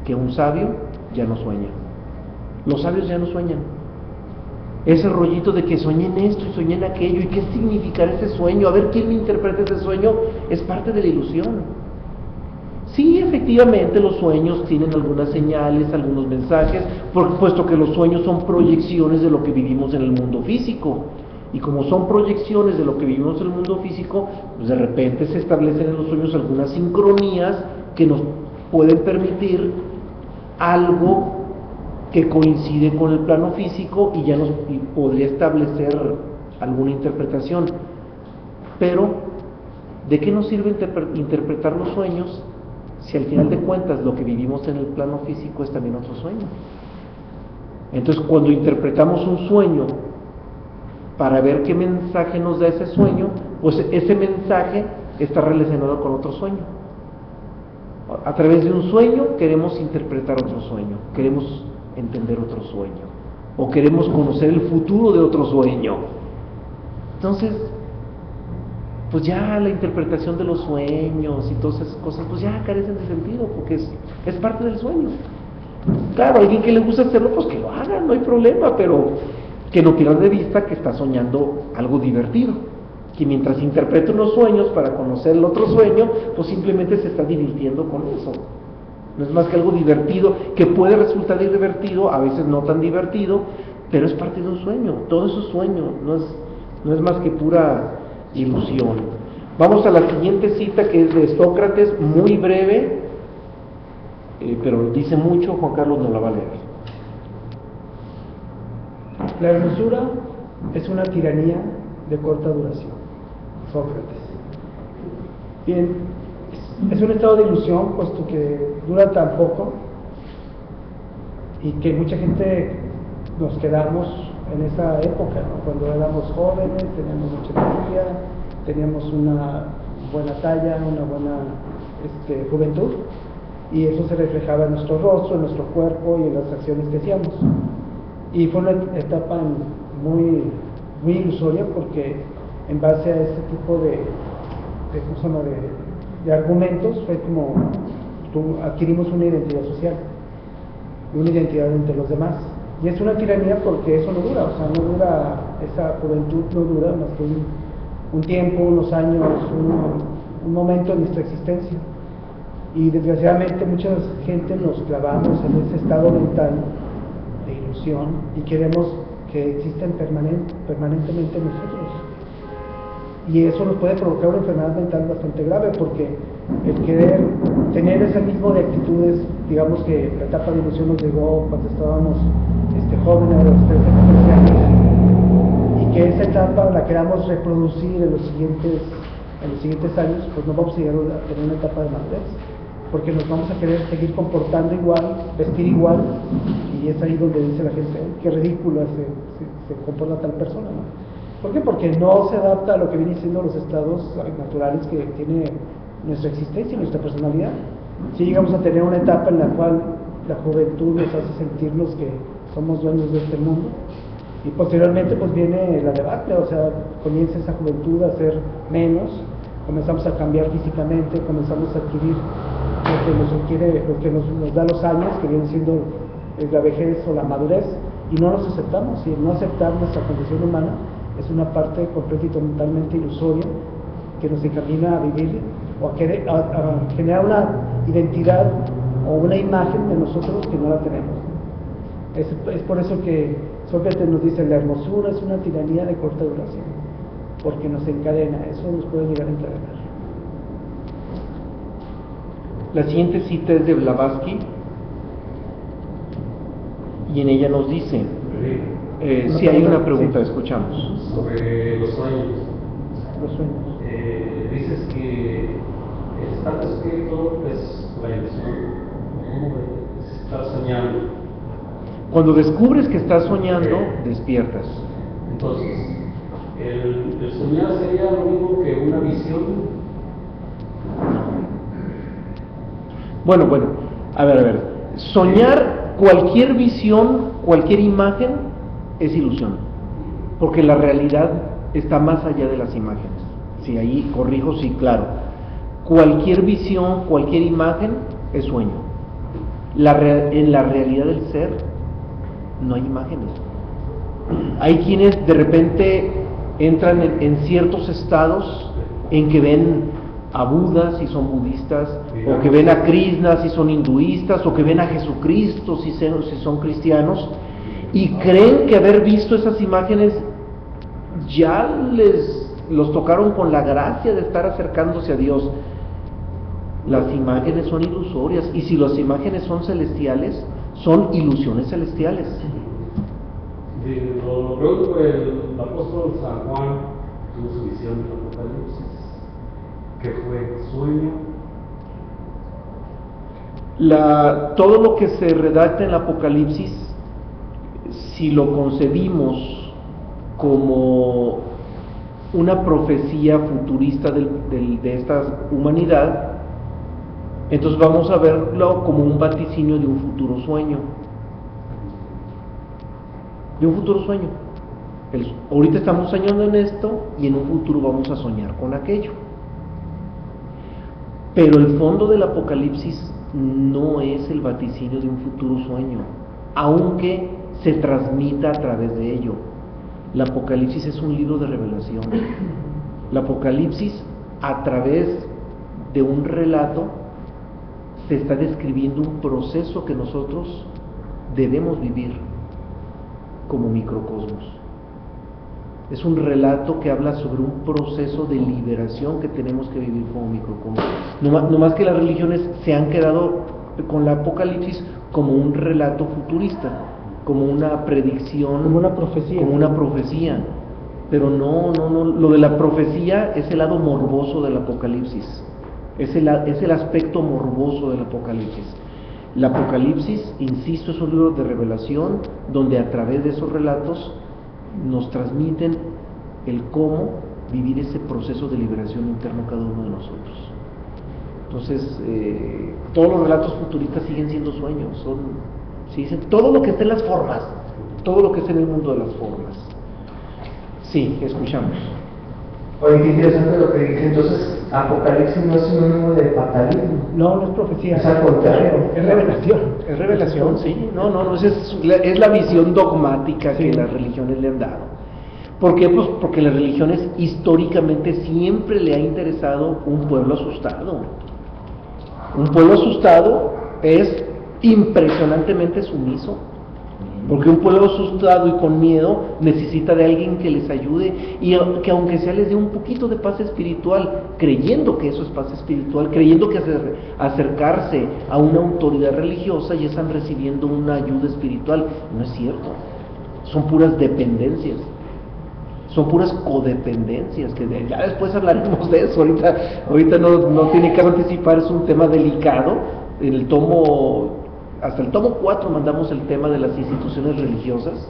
que un sabio ya no sueña. Los sabios ya no sueñan. Ese rollito de que soñé en esto y soñé en aquello, y qué significará ese sueño, a ver quién me interpreta ese sueño, es parte de la ilusión. Sí, efectivamente los sueños tienen algunas señales, algunos mensajes, puesto que los sueños son proyecciones de lo que vivimos en el mundo físico. Y como son proyecciones de lo que vivimos en el mundo físico, pues de repente se establecen en los sueños algunas sincronías que nos pueden permitir algo que coincide con el plano físico y ya nos podría establecer alguna interpretación. Pero, ¿de qué nos sirve interpretar los sueños si al final de cuentas lo que vivimos en el plano físico es también otro sueño? Entonces, cuando interpretamos un sueño para ver qué mensaje nos da ese sueño, pues ese mensaje está relacionado con otro sueño. A través de un sueño queremos interpretar otro sueño, queremos entender otro sueño, o queremos conocer el futuro de otro sueño. Entonces, pues ya la interpretación de los sueños y todas esas cosas, pues ya carecen de sentido, porque es parte del sueño. Claro, a alguien que le gusta hacerlo, pues que lo haga, no hay problema, pero que no pierda de vista que está soñando algo divertido, que mientras interpreta unos sueños para conocer el otro sueño, pues simplemente se está divirtiendo con eso. No es más que algo divertido, que puede resultar divertido, a veces no tan divertido, pero es parte de un sueño. Todo eso es sueño, no es más que pura ilusión. Vamos a la siguiente cita, que es de Sócrates, muy breve, pero dice mucho. Juan Carlos nos la va a leer. La hermosura es una tiranía de corta duración. Sócrates. Bien, es un estado de ilusión, puesto que dura tan poco y que mucha gente nos quedamos en esa época, ¿no? Cuando éramos jóvenes, teníamos mucha energía, teníamos una buena talla, una buena juventud, y eso se reflejaba en nuestro rostro, en nuestro cuerpo y en las acciones que hacíamos. Y fue una etapa muy, muy ilusoria, porque en base a ese tipo de de argumentos fue como adquirimos una identidad social, una identidad entre los demás. Y es una tiranía porque eso no dura, o sea, no dura, esa juventud no dura más que un tiempo, unos años, un momento en nuestra existencia. Y desgraciadamente mucha gente nos clavamos en ese estado mental de ilusión y queremos que existen permanentemente nosotros. Y eso nos puede provocar una enfermedad mental bastante grave, porque el querer tener ese mismo de actitudes, digamos que la etapa de ilusión nos llegó cuando estábamos jóvenes, a los 13, 14 años, y que esa etapa la queramos reproducir en los siguientes años, pues no vamos a llegar a tener una etapa de madurez, porque nos vamos a querer seguir comportando igual, vestir igual, y es ahí donde dice la gente, qué ridícula se comporta tal persona, ¿no? ¿Por qué? Porque no se adapta a lo que vienen siendo los estados naturales que tiene nuestra existencia y nuestra personalidad. Si llegamos a tener una etapa en la cual la juventud nos hace sentirnos que somos dueños de este mundo, y posteriormente pues viene la debacle, o sea, comienza esa juventud a ser menos, comenzamos a cambiar físicamente, comenzamos a adquirir lo que nos da los años, que viene siendo la vejez o la madurez, y no nos aceptamos. Y el no aceptar nuestra condición humana es una parte completa y totalmente ilusoria que nos encamina a vivir o a generar una identidad o una imagen de nosotros que no la tenemos. Es por eso que Sócrates nos dice, la hermosura es una tiranía de corta duración, porque nos encadena, eso nos puede llegar a encadenar. La siguiente cita es de Blavatsky, y en ella nos dice, si hay una pregunta, sí. Escuchamos. Sobre los sueños. Los sueños. Dices que estar despierto es la ilusión, es estar soñando. Cuando descubres que estás soñando, despiertas. Entonces, el soñar sería lo mismo que una visión. Bueno, a ver. Soñar, cualquier visión, cualquier imagen es ilusión, porque la realidad está más allá de las imágenes. Sí, ahí corrijo, sí, claro. Cualquier visión, cualquier imagen es sueño. En la realidad del ser no hay imágenes. Hay quienes de repente entran en ciertos estados en que ven a Buda si son budistas, o que ven a Krishna si son hinduistas, o que ven a Jesucristo si son cristianos, y creen que haber visto esas imágenes ya los tocaron con la gracia de estar acercándose a Dios. Las imágenes son ilusorias, y si las imágenes son celestiales, son ilusiones celestiales. Lo pregunto por el apóstol San Juan, tuvo su visión del Apocalipsis. ¿Qué fue? ¿Sueño? Todo lo que se redacta en el Apocalipsis, si lo concebimos como una profecía futurista de esta humanidad, entonces vamos a verlo como un vaticinio de un futuro sueño. Ahorita estamos soñando en esto, y en un futuro vamos a soñar con aquello. Pero el fondo del Apocalipsis no es el vaticinio de un futuro sueño, aunque se transmita a través de ello. El Apocalipsis es un libro de revelación. El Apocalipsis, a través de un relato, se está describiendo un proceso que nosotros debemos vivir como microcosmos. Es un relato que habla sobre un proceso de liberación que tenemos que vivir como microcosmos. No más que las religiones se han quedado con el Apocalipsis como un relato futurista, como una predicción, como una profecía. Pero no, lo de la profecía es el lado morboso del Apocalipsis, es el aspecto morboso del Apocalipsis. El Apocalipsis, insisto, es un libro de revelación donde a través de esos relatos nos transmiten el cómo vivir ese proceso de liberación interno cada uno de nosotros. Entonces, todos los relatos futuristas siguen siendo sueños, todo lo que está en las formas, todo lo que está en el mundo de las formas. Sí, escuchamos. Oye, qué interesante lo que dice. Entonces, Apocalipsis no es sinónimo de fatalismo. No, no es profecía. Es al contrario. Es revelación. Es revelación, sí. No, es la visión dogmática que las religiones le han dado. ¿Por qué? Pues porque las religiones históricamente siempre le ha interesado un pueblo asustado. Un pueblo asustado es impresionantemente sumiso. Porque un pueblo asustado y con miedo necesita de alguien que les ayude y que aunque sea les dé un poquito de paz espiritual, creyendo que eso es paz espiritual, creyendo que acercarse a una autoridad religiosa ya están recibiendo una ayuda espiritual. No es cierto, son puras dependencias, son puras codependencias, que ya después hablaremos de eso, ahorita no tiene que anticipar, es un tema delicado. En el tomo hasta el tomo 4 mandamos el tema de las instituciones religiosas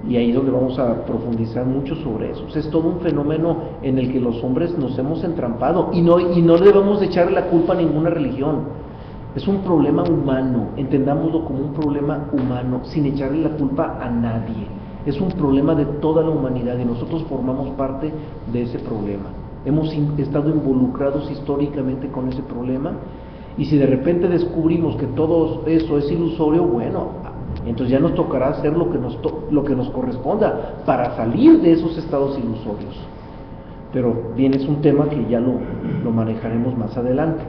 y ahí es donde vamos a profundizar mucho sobre eso. Es todo un fenómeno en el que los hombres nos hemos entrampado y no debemos echarle la culpa a ninguna religión. Es un problema humano, entendámoslo como un problema humano, sin echarle la culpa a nadie. Es un problema de toda la humanidad y nosotros formamos parte de ese problema. Hemos estado involucrados históricamente con ese problema. Y si de repente descubrimos que todo eso es ilusorio, bueno, entonces ya nos tocará hacer lo que nos corresponda para salir de esos estados ilusorios. Pero bien, es un tema que ya lo manejaremos más adelante.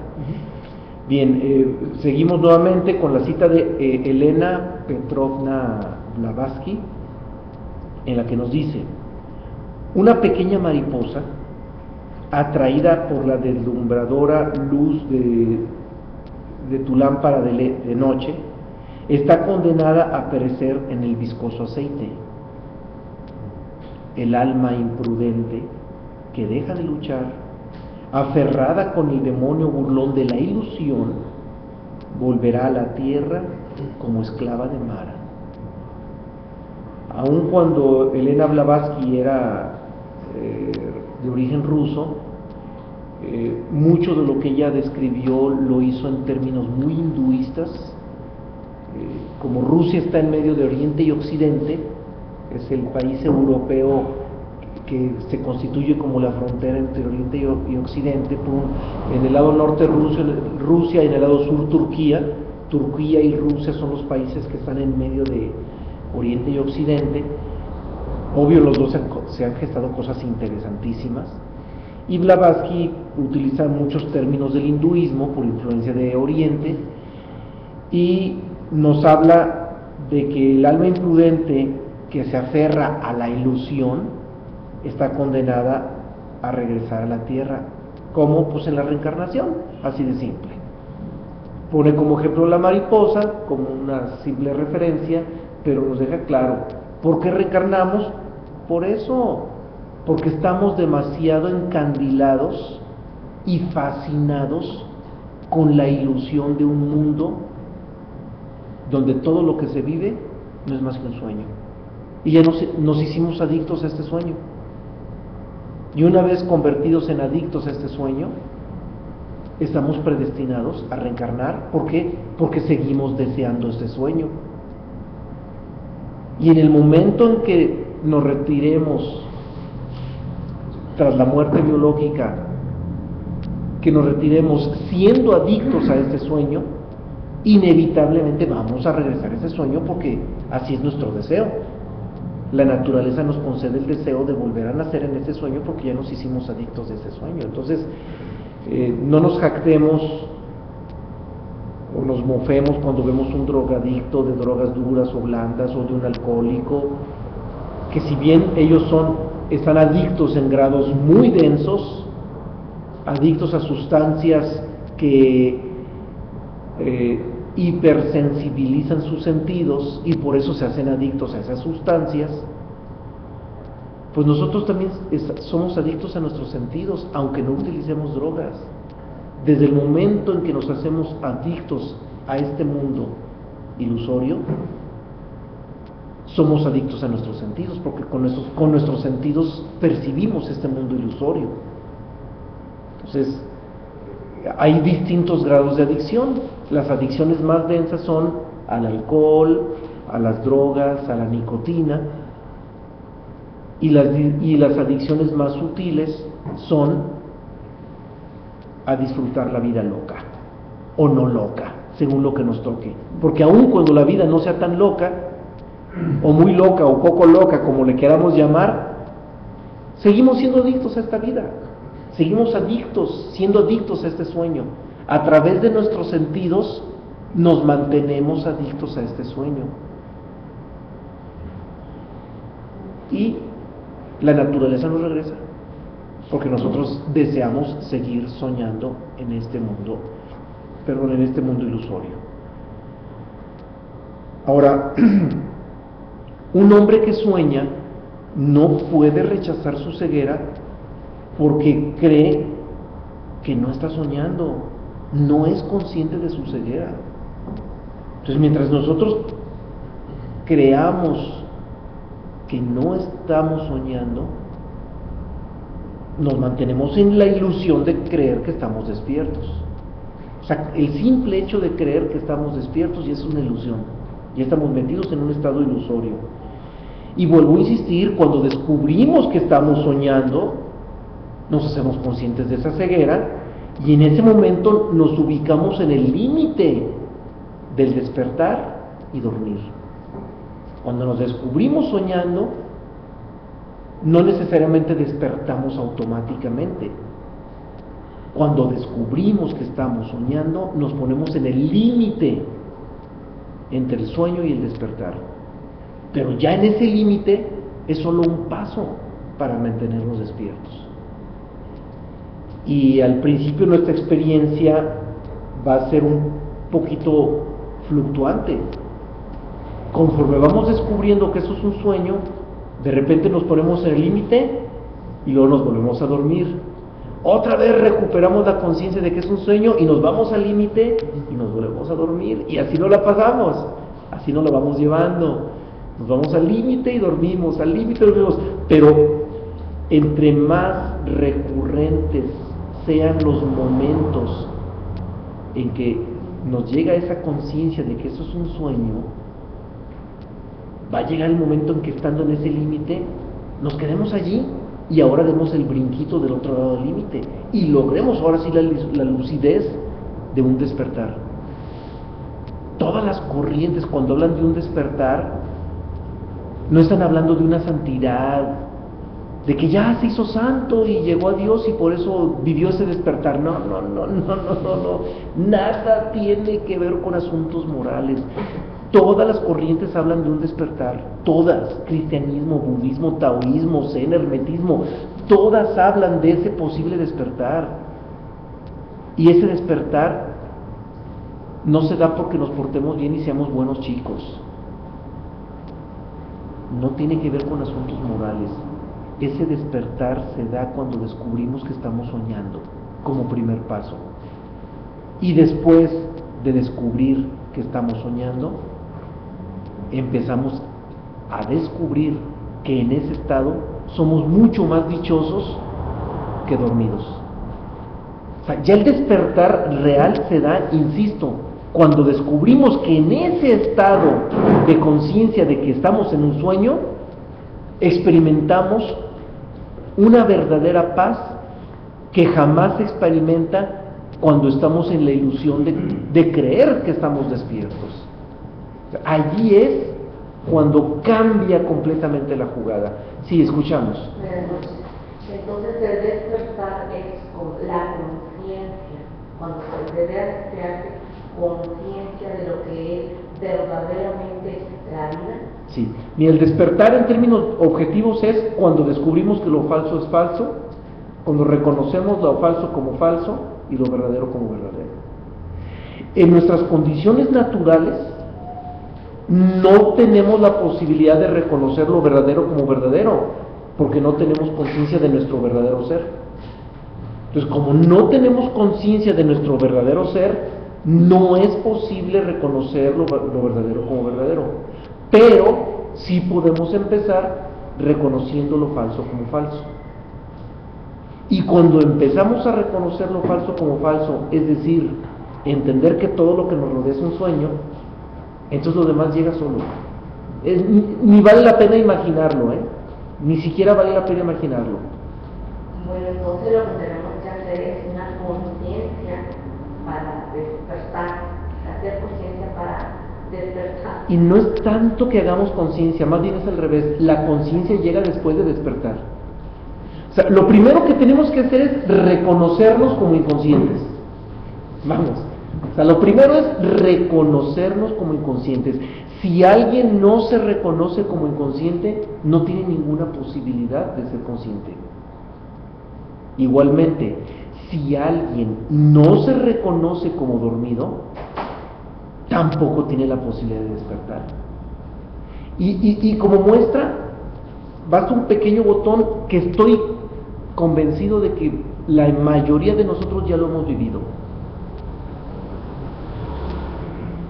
Bien, seguimos nuevamente con la cita de Elena Petrovna Blavatsky, en la que nos dice: una pequeña mariposa, atraída por la deslumbradora luz de tu lámpara de noche, está condenada a perecer en el viscoso aceite. El alma imprudente, que deja de luchar, aferrada con el demonio burlón de la ilusión, volverá a la tierra como esclava de Mara. Aun cuando Elena Blavatsky era de origen ruso, mucho de lo que ella describió lo hizo en términos muy hinduistas. Como Rusia está en medio de Oriente y Occidente, es el país europeo que se constituye como la frontera entre Oriente y Occidente. En el lado norte Rusia y en el lado sur Turquía. Turquía y Rusia son los países que están en medio de Oriente y Occidente. Obvio, los dos se han gestado cosas interesantísimas. Y Blavatsky utiliza muchos términos del hinduismo por influencia de Oriente y nos habla de que el alma imprudente que se aferra a la ilusión está condenada a regresar a la tierra. ¿Cómo? Pues en la reencarnación, así de simple. Pone como ejemplo la mariposa, como una simple referencia, pero nos deja claro, ¿por qué reencarnamos? Por eso, porque estamos demasiado encandilados y fascinados con la ilusión de un mundo donde todo lo que se vive no es más que un sueño. Y ya nos hicimos adictos a este sueño. Y una vez convertidos en adictos a este sueño, estamos predestinados a reencarnar. ¿Por qué? Porque seguimos deseando este sueño. Y en el momento en que nos retiremos tras la muerte biológica, que nos retiremos siendo adictos a este sueño, inevitablemente vamos a regresar a ese sueño porque así es nuestro deseo. La naturaleza nos concede el deseo de volver a nacer en ese sueño porque ya nos hicimos adictos de ese sueño. Entonces, no nos jactemos o nos mofemos cuando vemos un drogadicto de drogas duras o blandas o de un alcohólico, que si bien ellos están adictos en grados muy densos, adictos a sustancias que hipersensibilizan sus sentidos y por eso se hacen adictos a esas sustancias, pues nosotros también somos adictos a nuestros sentidos, aunque no utilicemos drogas. Desde el momento en que nos hacemos adictos a este mundo ilusorio, somos adictos a nuestros sentidos, porque con nuestros sentidos percibimos este mundo ilusorio. Entonces, hay distintos grados de adicción. Las adicciones más densas son al alcohol, a las drogas, a la nicotina, y las adicciones más sutiles son a disfrutar la vida loca o no loca, según lo que nos toque. Porque aun cuando la vida no sea tan loca, o muy loca, o poco loca, como le queramos llamar, seguimos siendo adictos a esta vida. Seguimos siendo adictos a este sueño. A través de nuestros sentidos nos mantenemos adictos a este sueño. Y la naturaleza nos regresa, porque nosotros deseamos seguir soñando en este mundo, en este mundo ilusorio. Ahora, un hombre que sueña no puede rechazar su ceguera porque cree que no está soñando, no es consciente de su ceguera. Entonces, mientras nosotros creamos que no estamos soñando, nos mantenemos en la ilusión de creer que estamos despiertos. O sea, el simple hecho de creer que estamos despiertos ya es una ilusión, ya estamos metidos en un estado ilusorio. Y vuelvo a insistir, cuando descubrimos que estamos soñando, nos hacemos conscientes de esa ceguera y en ese momento nos ubicamos en el límite del despertar y dormir. Cuando nos descubrimos soñando, no necesariamente despertamos automáticamente. Cuando descubrimos que estamos soñando, nos ponemos en el límite entre el sueño y el despertar. Pero ya en ese límite es solo un paso para mantenernos despiertos. Y al principio nuestra experiencia va a ser un poquito fluctuante. Conforme vamos descubriendo que eso es un sueño, de repente nos ponemos en el límite y luego nos volvemos a dormir. Otra vez recuperamos la conciencia de que es un sueño y nos vamos al límite y nos volvemos a dormir. Y así no la pasamos, así nos la vamos llevando. Nos vamos al límite y dormimos, al límite y dormimos. Pero entre más recurrentes sean los momentos en que nos llega esa conciencia de que eso es un sueño, va a llegar el momento en que estando en ese límite nos quedemos allí y ahora demos el brinquito del otro lado del límite y logremos ahora sí la lucidez de un despertar. Todas las corrientes cuando hablan de un despertar no están hablando de una santidad, de que ya se hizo santo y llegó a Dios y por eso vivió ese despertar. No. Nada tiene que ver con asuntos morales. Todas las corrientes hablan de un despertar, todas, cristianismo, budismo, taoísmo, zen, hermetismo, todas hablan de ese posible despertar. Y ese despertar no se da porque nos portemos bien y seamos buenos chicos. No tiene que ver con asuntos morales. Ese despertar se da cuando descubrimos que estamos soñando, como primer paso. Y después de descubrir que estamos soñando, empezamos a descubrir que en ese estado somos mucho más dichosos que dormidos. O sea, ya el despertar real se da, insisto, cuando descubrimos que en ese estado de conciencia de que estamos en un sueño, experimentamos una verdadera paz que jamás se experimenta cuando estamos en la ilusión de creer que estamos despiertos. Allí es cuando cambia completamente la jugada. Sí, escuchamos. Entonces el despertar es con la conciencia, cuando se hace conciencia de lo que es verdaderamente la vida. Sí, y el despertar en términos objetivos es cuando descubrimos que lo falso es falso, cuando reconocemos lo falso como falso y lo verdadero como verdadero. En nuestras condiciones naturales no tenemos la posibilidad de reconocer lo verdadero como verdadero, porque no tenemos conciencia de nuestro verdadero ser. Entonces, como no tenemos conciencia de nuestro verdadero ser, no es posible reconocer lo verdadero como verdadero. Pero sí podemos empezar reconociendo lo falso como falso. Y cuando empezamos a reconocer lo falso como falso, es decir, entender que todo lo que nos rodea es un sueño, entonces lo demás llega solo. Ni vale la pena imaginarlo, ni siquiera vale la pena imaginarlo. Bueno, entonces lo que tenemos que hacer es una conciencia Y no es tanto que hagamos conciencia, más bien es al revés, la conciencia llega después de despertar. O sea, lo primero que tenemos que hacer es reconocernos como inconscientes. Vamos. O sea, lo primero es reconocernos como inconscientes. Si alguien no se reconoce como inconsciente, no tiene ninguna posibilidad de ser consciente. Igualmente, si alguien no se reconoce como dormido, tampoco tiene la posibilidad de despertar. Y como muestra, basta un pequeño botón que estoy convencido de que la mayoría de nosotros ya lo hemos vivido.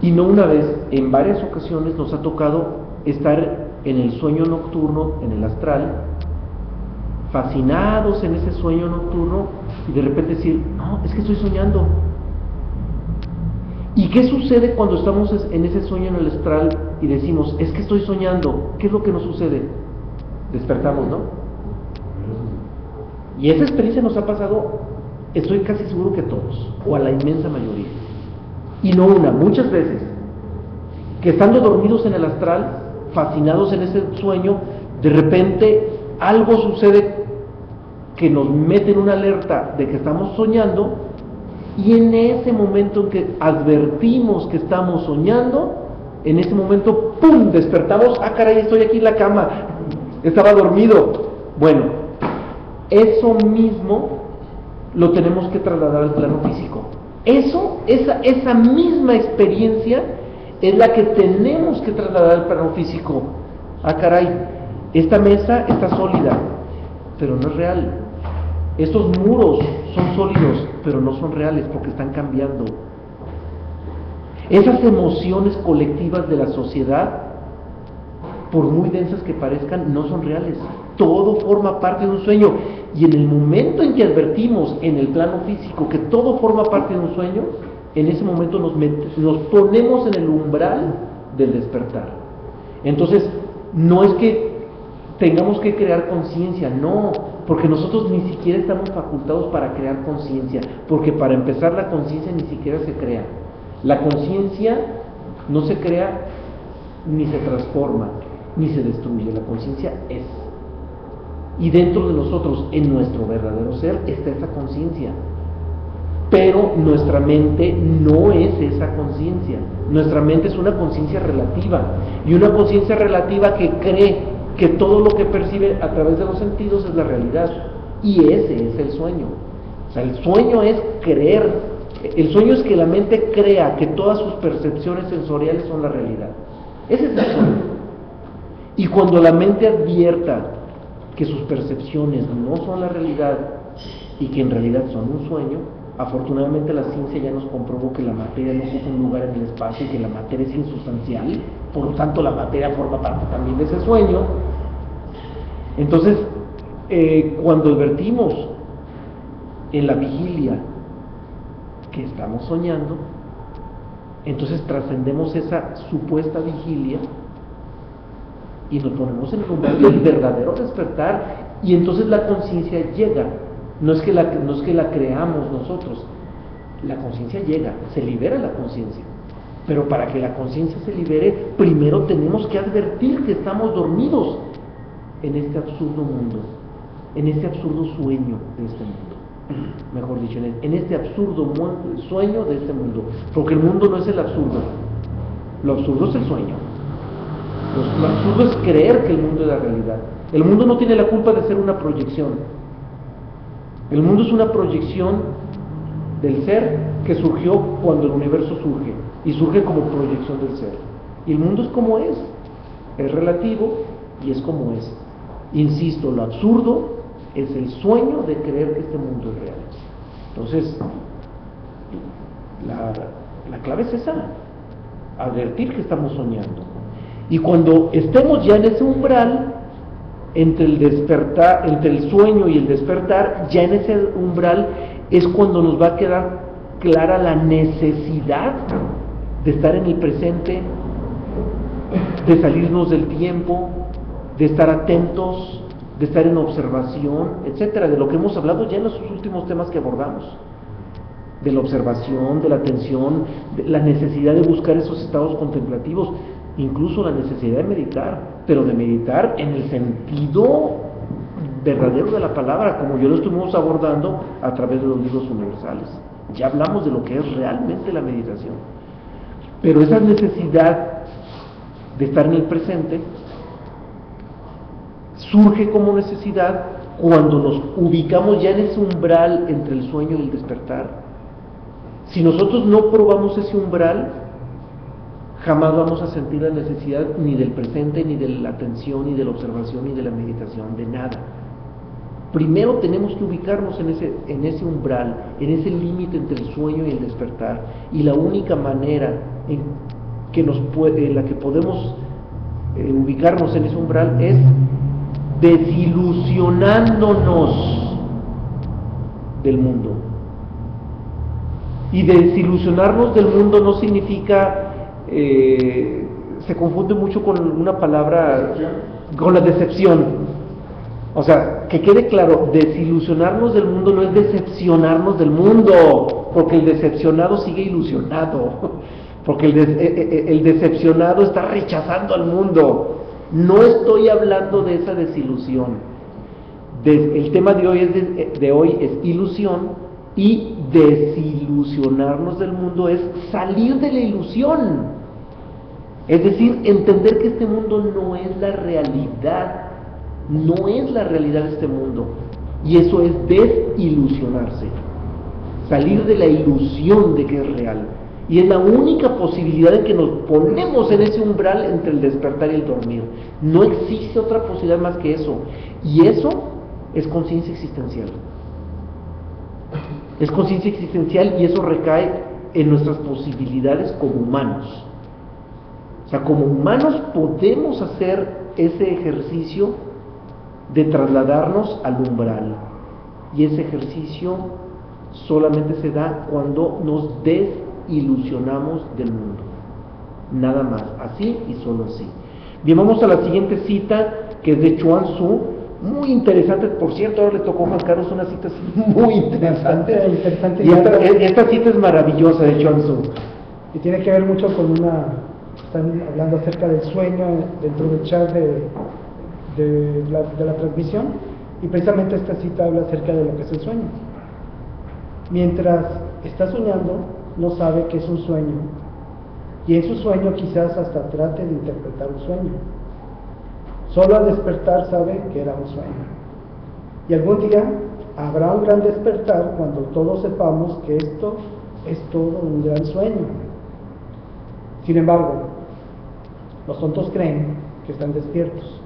Y no una vez, en varias ocasiones nos ha tocado estar en el sueño nocturno, en el astral, fascinados en ese sueño nocturno, y de repente decir, no, es que estoy soñando. ¿Y qué sucede cuando estamos en ese sueño en el astral y decimos, es que estoy soñando? ¿Qué es lo que nos sucede? Despertamos, ¿no? Y esa experiencia nos ha pasado, estoy casi seguro que a todos, o a la inmensa mayoría. Y no una, muchas veces, que estando dormidos en el astral, fascinados en ese sueño, de repente algo sucede que nos mete en una alerta de que estamos soñando, y en ese momento en que advertimos que estamos soñando, en ese momento, ¡pum!, despertamos, ¡ah, caray, estoy aquí en la cama! Estaba dormido. Bueno, eso mismo lo tenemos que trasladar al plano físico. Esa misma experiencia es la que tenemos que trasladar al plano físico. Ah, caray, esta mesa está sólida, pero no es real. Estos muros son sólidos, pero no son reales porque están cambiando. Esas emociones colectivas de la sociedad, por muy densas que parezcan, no son reales. Todo forma parte de un sueño. Y en el momento en que advertimos en el plano físico que todo forma parte de un sueño, en ese momento nos ponemos en el umbral del despertar. Entonces, no es que tengamos que crear conciencia, no, porque nosotros ni siquiera estamos facultados para crear conciencia, porque para empezar la conciencia ni siquiera se crea. La conciencia no se crea, ni se transforma, ni se destruye, la conciencia es. Y dentro de nosotros, en nuestro verdadero ser, está esa conciencia. Pero nuestra mente no es esa conciencia. Nuestra mente es una conciencia relativa. Y una conciencia relativa que cree que todo lo que percibe a través de los sentidos es la realidad. Y ese es el sueño. O sea, el sueño es creer. El sueño es que la mente crea que todas sus percepciones sensoriales son la realidad. Ese es el sueño. Y cuando la mente advierta que sus percepciones no son la realidad y que en realidad son un sueño, afortunadamente la ciencia ya nos comprobó que la materia no ocupa un lugar en el espacio y que la materia es insustancial, por lo tanto la materia forma parte también de ese sueño. Entonces, cuando advertimos en la vigilia que estamos soñando, entonces trascendemos esa supuesta vigilia y nos ponemos en el umbral del verdadero despertar, y entonces la conciencia llega. No es que la creamos nosotros, la conciencia llega, se libera la conciencia. Pero para que la conciencia se libere, primero tenemos que advertir que estamos dormidos en este absurdo mundo, en este absurdo sueño de este mundo. Mejor dicho, en este absurdo sueño de este mundo. Porque el mundo no es el absurdo, lo absurdo es el sueño. Lo absurdo es creer que el mundo es la realidad. El mundo no tiene la culpa de ser una proyección. El mundo es una proyección del ser que surgió cuando el universo surge, y surge como proyección del ser. Y el mundo es como es relativo y es como es. Insisto, lo absurdo es el sueño de creer que este mundo es real. Entonces, la clave es esa, advertir que estamos soñando. Y cuando estemos ya en ese umbral, entre el despertar, entre el sueño y el despertar, ya en ese umbral es cuando nos va a quedar clara la necesidad de estar en el presente, de salirnos del tiempo, de estar atentos, de estar en observación, etcétera, de lo que hemos hablado ya en los últimos temas que abordamos, de la observación, de la atención, de la necesidad de buscar esos estados contemplativos. incluso la necesidad de meditar, pero de meditar en el sentido verdadero de la palabra, como yo lo estuvimos abordando a través de los libros universales. Ya hablamos de lo que es realmente la meditación. Pero esa necesidad de estar en el presente surge como necesidad cuando nos ubicamos ya en ese umbral entre el sueño y el despertar. Si nosotros no probamos ese umbral, jamás vamos a sentir la necesidad ni del presente, ni de la atención, ni de la observación, ni de la meditación, de nada. Primero tenemos que ubicarnos en ese umbral, en ese límite entre el sueño y el despertar. Y la única manera en la que podemos ubicarnos en ese umbral es desilusionándonos del mundo. Y desilusionarnos del mundo no significa, se confunde mucho con una palabra, con la decepción. O sea, que quede claro, desilusionarnos del mundo no es decepcionarnos del mundo, porque el decepcionado sigue ilusionado, porque el decepcionado está rechazando al mundo. No estoy hablando de esa desilusión. El tema de hoy es ilusión, y desilusionarnos del mundo es salir de la ilusión. Es decir, entender que este mundo no es la realidad. No es la realidad de este mundo, y eso es desilusionarse, salir de la ilusión de que es real, y es la única posibilidad en que nos ponemos en ese umbral entre el despertar y el dormir. No existe otra posibilidad más que eso, y eso es conciencia existencial. Es conciencia existencial, y eso recae en nuestras posibilidades como humanos. O sea, como humanos podemos hacer ese ejercicio de trasladarnos al umbral, y ese ejercicio solamente se da cuando nos desilusionamos del mundo, nada más, así y solo así. Bien, vamos a la siguiente cita, que es de Chuang Tzu, muy interesante, por cierto. Ahora le tocó a Juan Carlos una cita muy interesante, y esta cita es maravillosa, de Chuang Tzu, y tiene que ver mucho con están hablando acerca del sueño dentro del chat de la transmisión, y precisamente esta cita habla acerca de lo que es el sueño. Mientras está soñando, no sabe que es un sueño, y en su sueño quizás hasta trate de interpretar un sueño. Solo al despertar sabe que era un sueño, y algún día habrá un gran despertar cuando todos sepamos que esto es todo un gran sueño. Sin embargo, los tontos creen que están despiertos,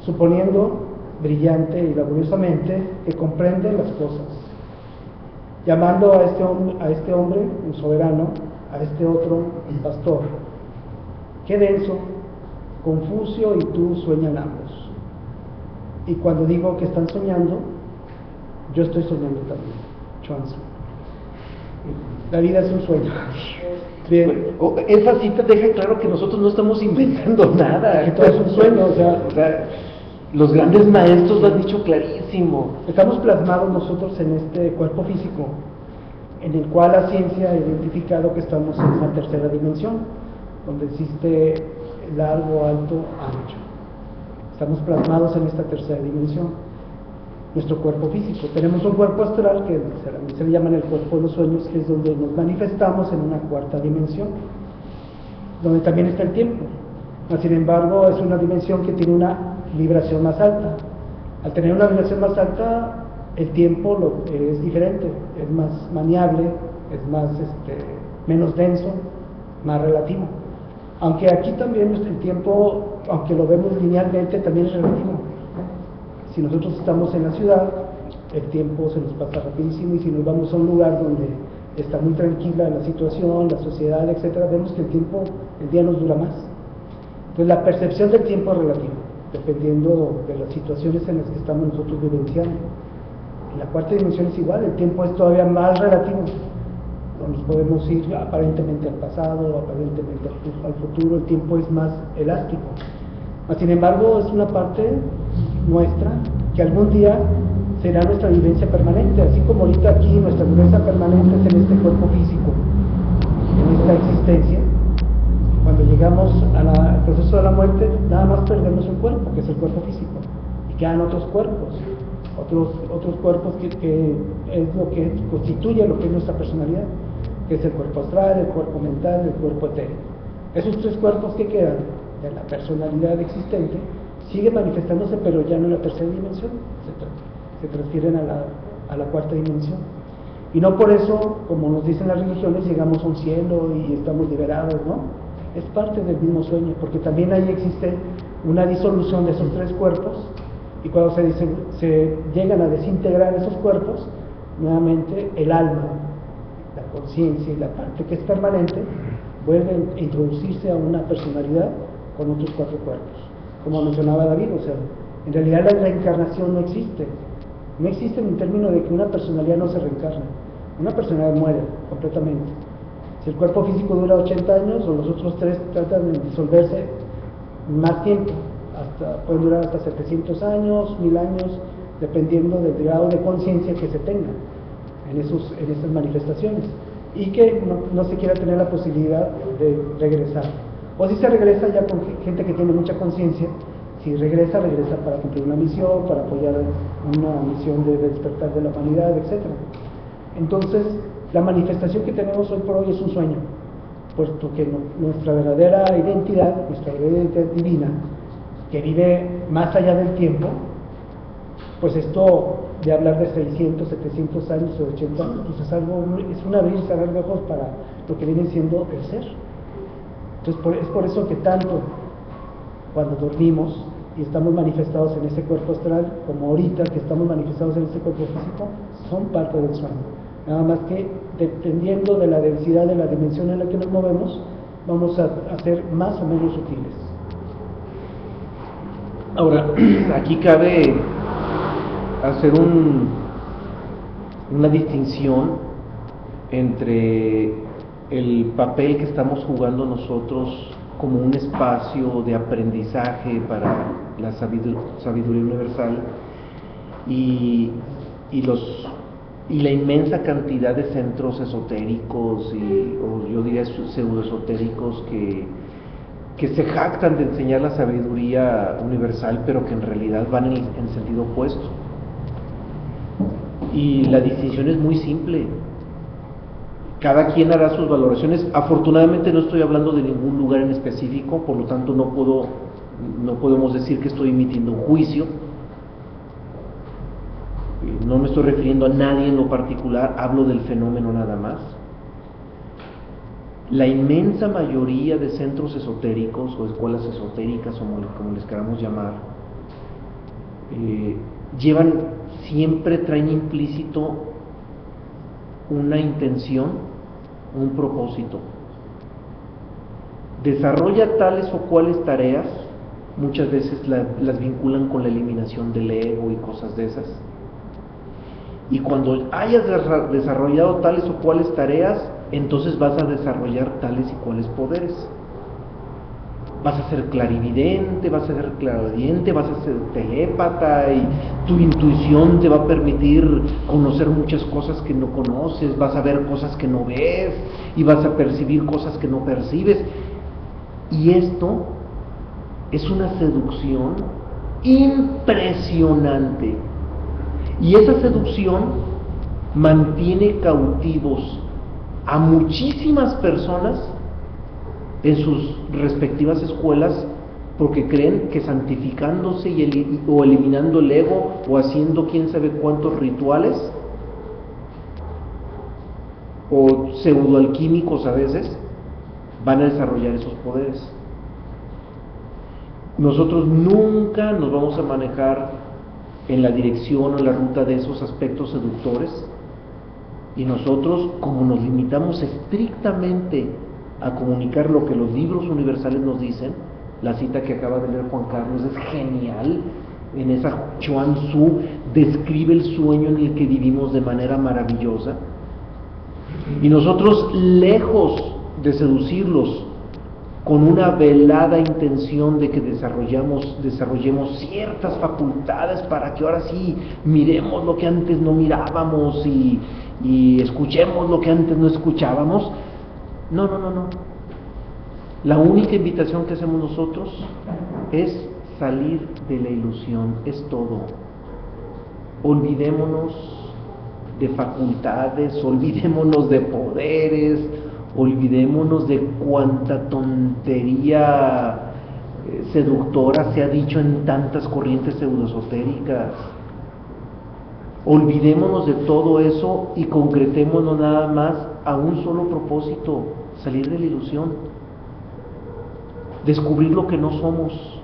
suponiendo brillante y laboriosamente que comprenden las cosas, llamando a este hombre un soberano, a este otro un pastor. Qué denso, Confucio y tú sueñan ambos. Y cuando digo que están soñando, yo estoy soñando también. Chuang Tzu. La vida es un sueño. Bien. Esa cita deja claro que nosotros no estamos inventando nada, Que todo es un sueño, o sea, los grandes maestros lo han dicho clarísimo. estamos plasmados nosotros en este cuerpo físico, en el cual la ciencia ha identificado que estamos en una tercera dimensión, donde existe largo, alto, ancho. Estamos plasmados en esta tercera dimensión, nuestro cuerpo físico. Tenemos un cuerpo astral que se le llaman el cuerpo de los sueños, que es donde nos manifestamos en una cuarta dimensión, donde también está el tiempo. Sin embargo, es una dimensión que tiene una vibración más alta. Al tener una vibración más alta, el tiempo es diferente, es más maniable, es más menos denso, más relativo. Aunque aquí también el tiempo, aunque lo vemos linealmente, también es relativo. Si nosotros estamos en la ciudad, el tiempo se nos pasa rapidísimo, y si nos vamos a un lugar donde está muy tranquila la situación, la sociedad, etcétera, vemos que el día nos dura más. Entonces la percepción del tiempo es relativa, dependiendo de las situaciones en las que estamos nosotros vivenciando. En la cuarta dimensión es igual, el tiempo es todavía más relativo. Nos podemos ir aparentemente al pasado, aparentemente al futuro, el tiempo es más elástico. Sin embargo, es una parte nuestra que algún día será nuestra vivencia permanente, así como ahorita aquí nuestra vivencia permanente es en este cuerpo físico, en esta existencia. Cuando llegamos al proceso de la muerte, nada más perdemos un cuerpo, que es el cuerpo físico, y quedan otros cuerpos, otros cuerpos que es lo que constituye lo que es nuestra personalidad, que es el cuerpo astral, el cuerpo mental, el cuerpo etérico. Esos tres cuerpos que quedan de la personalidad existente siguen manifestándose, pero ya no en la tercera dimensión, se transfieren a la cuarta dimensión. Y no por eso, como nos dicen las religiones, llegamos a un cielo y estamos liberados, ¿no? Es parte del mismo sueño, porque también ahí existe una disolución de esos tres cuerpos, y cuando se llegan a desintegrar esos cuerpos, nuevamente el alma, la conciencia y la parte que es permanente vuelven a introducirse a una personalidad con otros cuatro cuerpos. Como mencionaba David, o sea, en realidad la reencarnación no existe. No existe en el término de que una personalidad no se reencarna. Una personalidad muere completamente. Si el cuerpo físico dura 80 años, o los otros tres tratan de disolverse más tiempo, pueden durar hasta 700 años, 1000 años, dependiendo del grado de conciencia que se tenga en esas manifestaciones, y que no se quiera tener la posibilidad de regresar. O si se regresa ya con gente que tiene mucha conciencia, si regresa para cumplir una misión, para apoyar una misión de despertar de la humanidad, etc. Entonces, la manifestación que tenemos hoy por hoy es un sueño, puesto que nuestra verdadera identidad divina, que vive más allá del tiempo, pues esto de hablar de 600, 700 años o 80 años, pues es un abrir y cerrar de ojos para lo que viene siendo el ser. Entonces, es por eso que tanto cuando dormimos y estamos manifestados en ese cuerpo astral, como ahorita que estamos manifestados en ese cuerpo físico, son parte del sueño. Nada más que dependiendo de la densidad de la dimensión en la que nos movemos, vamos a ser más o menos sutiles. Ahora, aquí cabe hacer una distinción entre el papel que estamos jugando nosotros como un espacio de aprendizaje para la sabiduría universal y la inmensa cantidad de centros esotéricos o yo diría pseudoesotéricos que se jactan de enseñar la sabiduría universal, pero que en realidad van en sentido opuesto. Y la distinción es muy simple. Cada quien hará sus valoraciones. Afortunadamente no estoy hablando de ningún lugar en específico, por lo tanto no podemos decir que estoy emitiendo un juicio. No me estoy refiriendo a nadie en lo particular, hablo del fenómeno nada más. La inmensa mayoría de centros esotéricos o escuelas esotéricas, como les queramos llamar, siempre traen implícito una intención, un propósito. Desarrolla tales o cuales tareas, muchas veces las vinculan con la eliminación del ego y cosas de esas. Y cuando hayas desarrollado tales o cuales tareas, entonces vas a desarrollar tales y cuales poderes. Vas a ser clarividente, vas a ser clarividente, vas a ser telépata, y tu intuición te va a permitir conocer muchas cosas que no conoces, vas a ver cosas que no ves, y vas a percibir cosas que no percibes. Y esto es una seducción impresionante. Y esa seducción mantiene cautivos a muchísimas personas en sus respectivas escuelas, porque creen que santificándose o eliminando el ego o haciendo quién sabe cuántos rituales o pseudoalquímicos a veces van a desarrollar esos poderes. Nosotros nunca nos vamos a manejar en la dirección o en la ruta de esos aspectos seductores, y nosotros, como nos limitamos estrictamente a comunicar lo que los libros universales nos dicen, la cita que acaba de leer Juan Carlos es genial. En esa Chuan Tzu describe el sueño en el que vivimos de manera maravillosa, y nosotros, lejos de seducirlos con una velada intención de que desarrollemos ciertas facultades para que ahora sí miremos lo que antes no mirábamos y escuchemos lo que antes no escuchábamos. No. La única invitación que hacemos nosotros es salir de la ilusión, es todo. Olvidémonos de facultades, olvidémonos de poderes, olvidémonos de cuánta tontería seductora se ha dicho en tantas corrientes pseudoesotéricas. Olvidémonos de todo eso y concretémonos nada más a un solo propósito: salir de la ilusión, descubrir lo que no somos,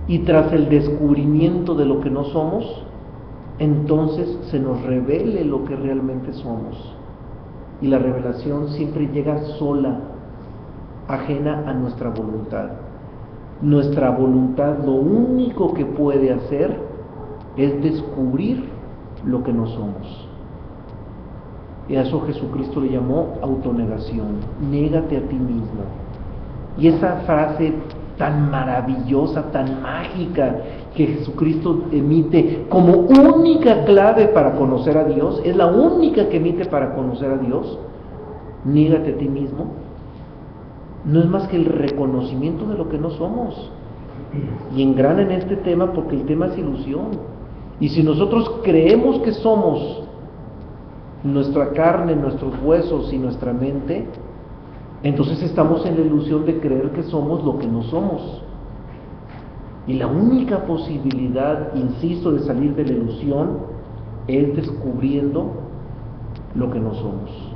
y tras el descubrimiento de lo que no somos, entonces se nos revele lo que realmente somos. Y la revelación siempre llega sola, ajena a nuestra voluntad. Nuestra voluntad lo único que puede hacer es descubrir lo que no somos. Y a eso Jesucristo le llamó autonegación. Négate a ti mismo. Y esa frase tan maravillosa, tan mágica, que Jesucristo emite como única clave para conocer a Dios, es la única que emite para conocer a Dios. Niégate a ti mismo. No es más que el reconocimiento de lo que no somos. Y engrana en este tema porque el tema es ilusión. Y si nosotros creemos que somos nuestra carne, nuestros huesos y nuestra mente, entonces estamos en la ilusión de creer que somos lo que no somos. Y la única posibilidad, insisto, de salir de la ilusión es descubriendo lo que no somos.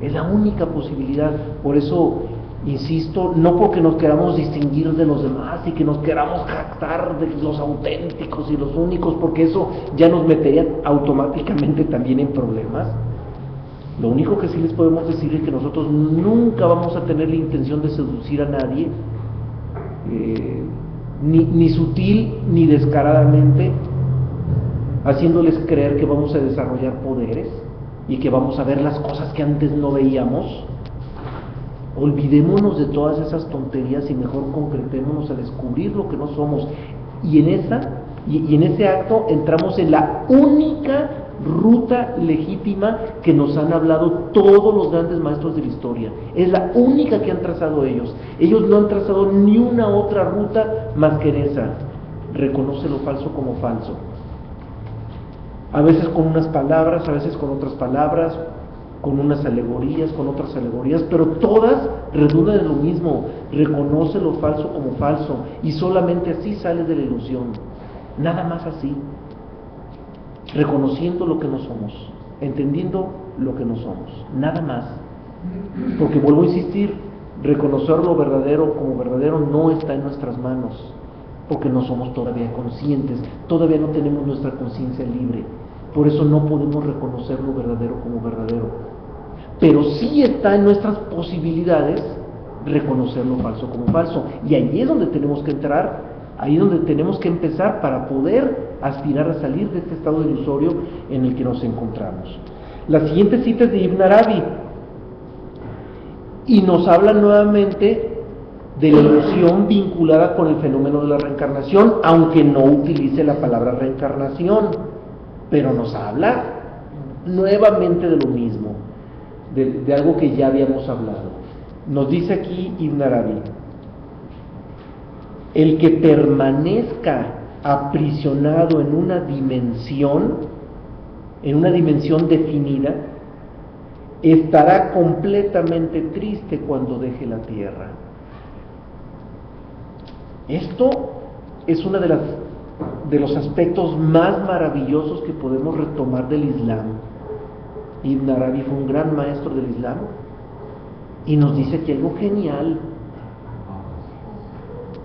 Es la única posibilidad. Por eso, insisto, no porque nos queramos distinguir de los demás y que nos queramos jactar de los auténticos y los únicos, porque eso ya nos metería automáticamente también en problemas. Lo único que sí les podemos decir es que nosotros nunca vamos a tener la intención de seducir a nadie, ni sutil ni descaradamente, haciéndoles creer que vamos a desarrollar poderes y que vamos a ver las cosas que antes no veíamos. Olvidémonos de todas esas tonterías y mejor concretémonos a descubrir lo que no somos. Y en ese acto entramos en la única ruta legítima que nos han hablado todos los grandes maestros de la historia. Es la única que han trazado ellos. Ellos no han trazado ni una otra ruta más que en esa. Reconoce lo falso como falso. A veces con unas palabras, a veces con otras palabras, con unas alegorías, con otras alegorías, pero todas redundan en lo mismo. Reconoce lo falso como falso, y solamente así sales de la ilusión. Nada más así. Reconociendo lo que no somos, entendiendo lo que no somos, nada más. Porque vuelvo a insistir, reconocer lo verdadero como verdadero no está en nuestras manos, porque no somos todavía conscientes, todavía no tenemos nuestra conciencia libre. Por eso no podemos reconocer lo verdadero como verdadero. Pero sí está en nuestras posibilidades reconocer lo falso como falso. Y ahí es donde tenemos que entrar, ahí es donde tenemos que empezar para poder aspirar a salir de este estado ilusorio en el que nos encontramos. La siguiente cita es de Ibn Arabi y nos habla nuevamente de la ilusión vinculada con el fenómeno de la reencarnación, aunque no utilice la palabra reencarnación, pero nos habla nuevamente de lo mismo, de algo que ya habíamos hablado. Nos dice aquí Ibn Arabi: el que permanezca aprisionado en una dimensión definida, estará completamente triste cuando deje la tierra. Esto es uno de los aspectos más maravillosos que podemos retomar del Islam. Ibn Arabi fue un gran maestro del Islam y nos dice aquí algo genial: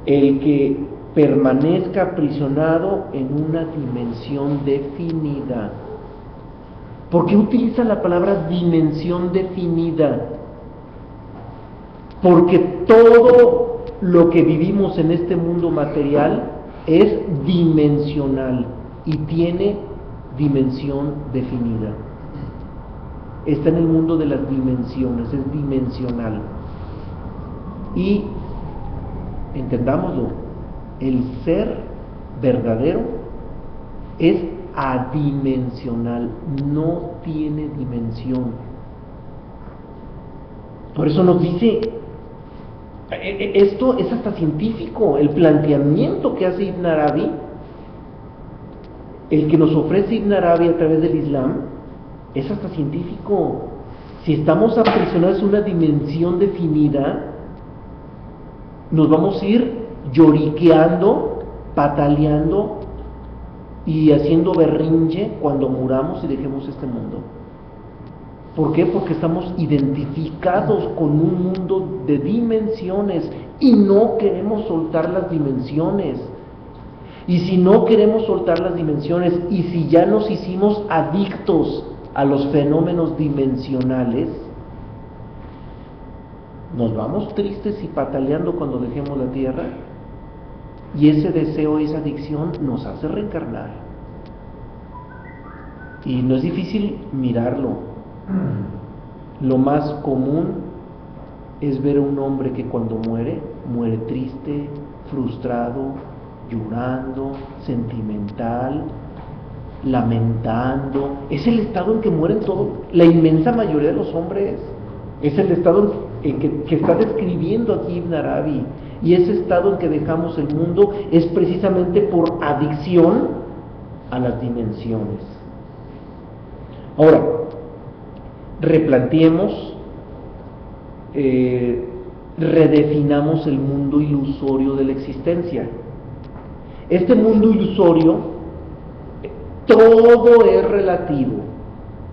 el que permanezca aprisionado en una dimensión definida. ¿Por qué utiliza la palabra dimensión definida? Porque todo lo que vivimos en este mundo material es dimensional y tiene dimensión definida. Está en el mundo de las dimensiones, es dimensional. Y entendámoslo, el ser verdadero es adimensional, no tiene dimensión. Por eso nos dice Esto es hasta científico, el planteamiento que hace Ibn Arabi, el que nos ofrece Ibn Arabi a través del Islam, es hasta científico. Si estamos aprisionados en una dimensión definida, nos vamos a ir lloriqueando, pataleando y haciendo berrinche cuando muramos y dejemos este mundo. ¿Por qué? Porque estamos identificados con un mundo de dimensiones y no queremos soltar las dimensiones. Y si no queremos soltar las dimensiones y si ya nos hicimos adictos a los fenómenos dimensionales, nos vamos tristes y pataleando cuando dejemos la tierra, y ese deseo, esa adicción nos hace reencarnar. Y no es difícil mirarlo. Lo más común es ver a un hombre que cuando muere, muere triste, frustrado, llorando, sentimental, lamentando. Es el estado en que mueren todos, la inmensa mayoría de los hombres. Es el estado en que está describiendo aquí Ibn Arabi. Y ese estado en que dejamos el mundo es precisamente por adicción a las dimensiones. Ahora, replanteemos, redefinamos el mundo ilusorio de la existencia. Este mundo ilusorio, todo es relativo.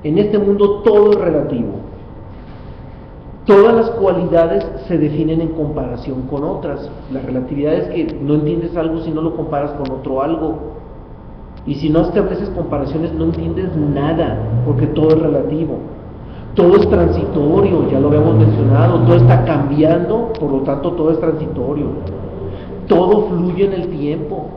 En este mundo todo es relativo. Todas las cualidades se definen en comparación con otras. La relatividad es que no entiendes algo si no lo comparas con otro algo. Y si no estableces comparaciones no entiendes nada, porque todo es relativo. Todo es transitorio, ya lo habíamos mencionado, todo está cambiando, por lo tanto todo es transitorio. Todo fluye en el tiempo.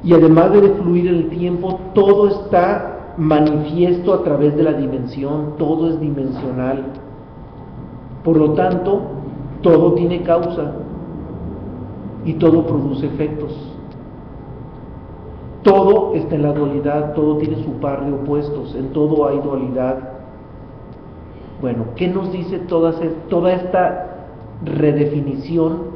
Y además de fluir en el tiempo, todo está manifiesto a través de la dimensión, todo es dimensional. Por lo tanto, todo tiene causa y todo produce efectos. Todo está en la dualidad, todo tiene su par de opuestos, en todo hay dualidad. Bueno, ¿qué nos dice toda esta redefinición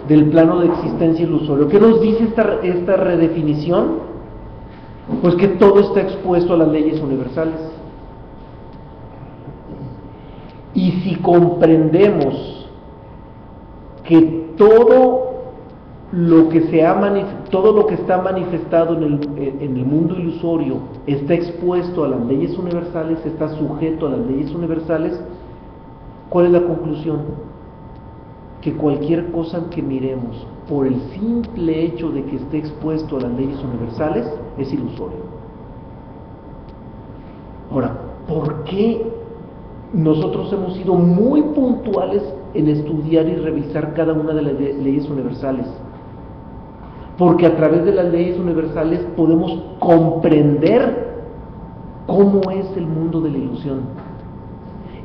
del plano de existencia ilusorio? ¿Qué nos dice esta redefinición? Pues que todo está expuesto a las leyes universales. Y si comprendemos que todo lo que está manifestado en el mundo ilusorio está expuesto a las leyes universales, está sujeto a las leyes universales, ¿cuál es la conclusión? Que cualquier cosa que miremos por el simple hecho de que esté expuesto a las leyes universales es ilusorio. Ahora, ¿por qué nosotros hemos sido muy puntuales en estudiar y revisar cada una de las leyes universales? Porque a través de las leyes universales podemos comprender cómo es el mundo de la ilusión.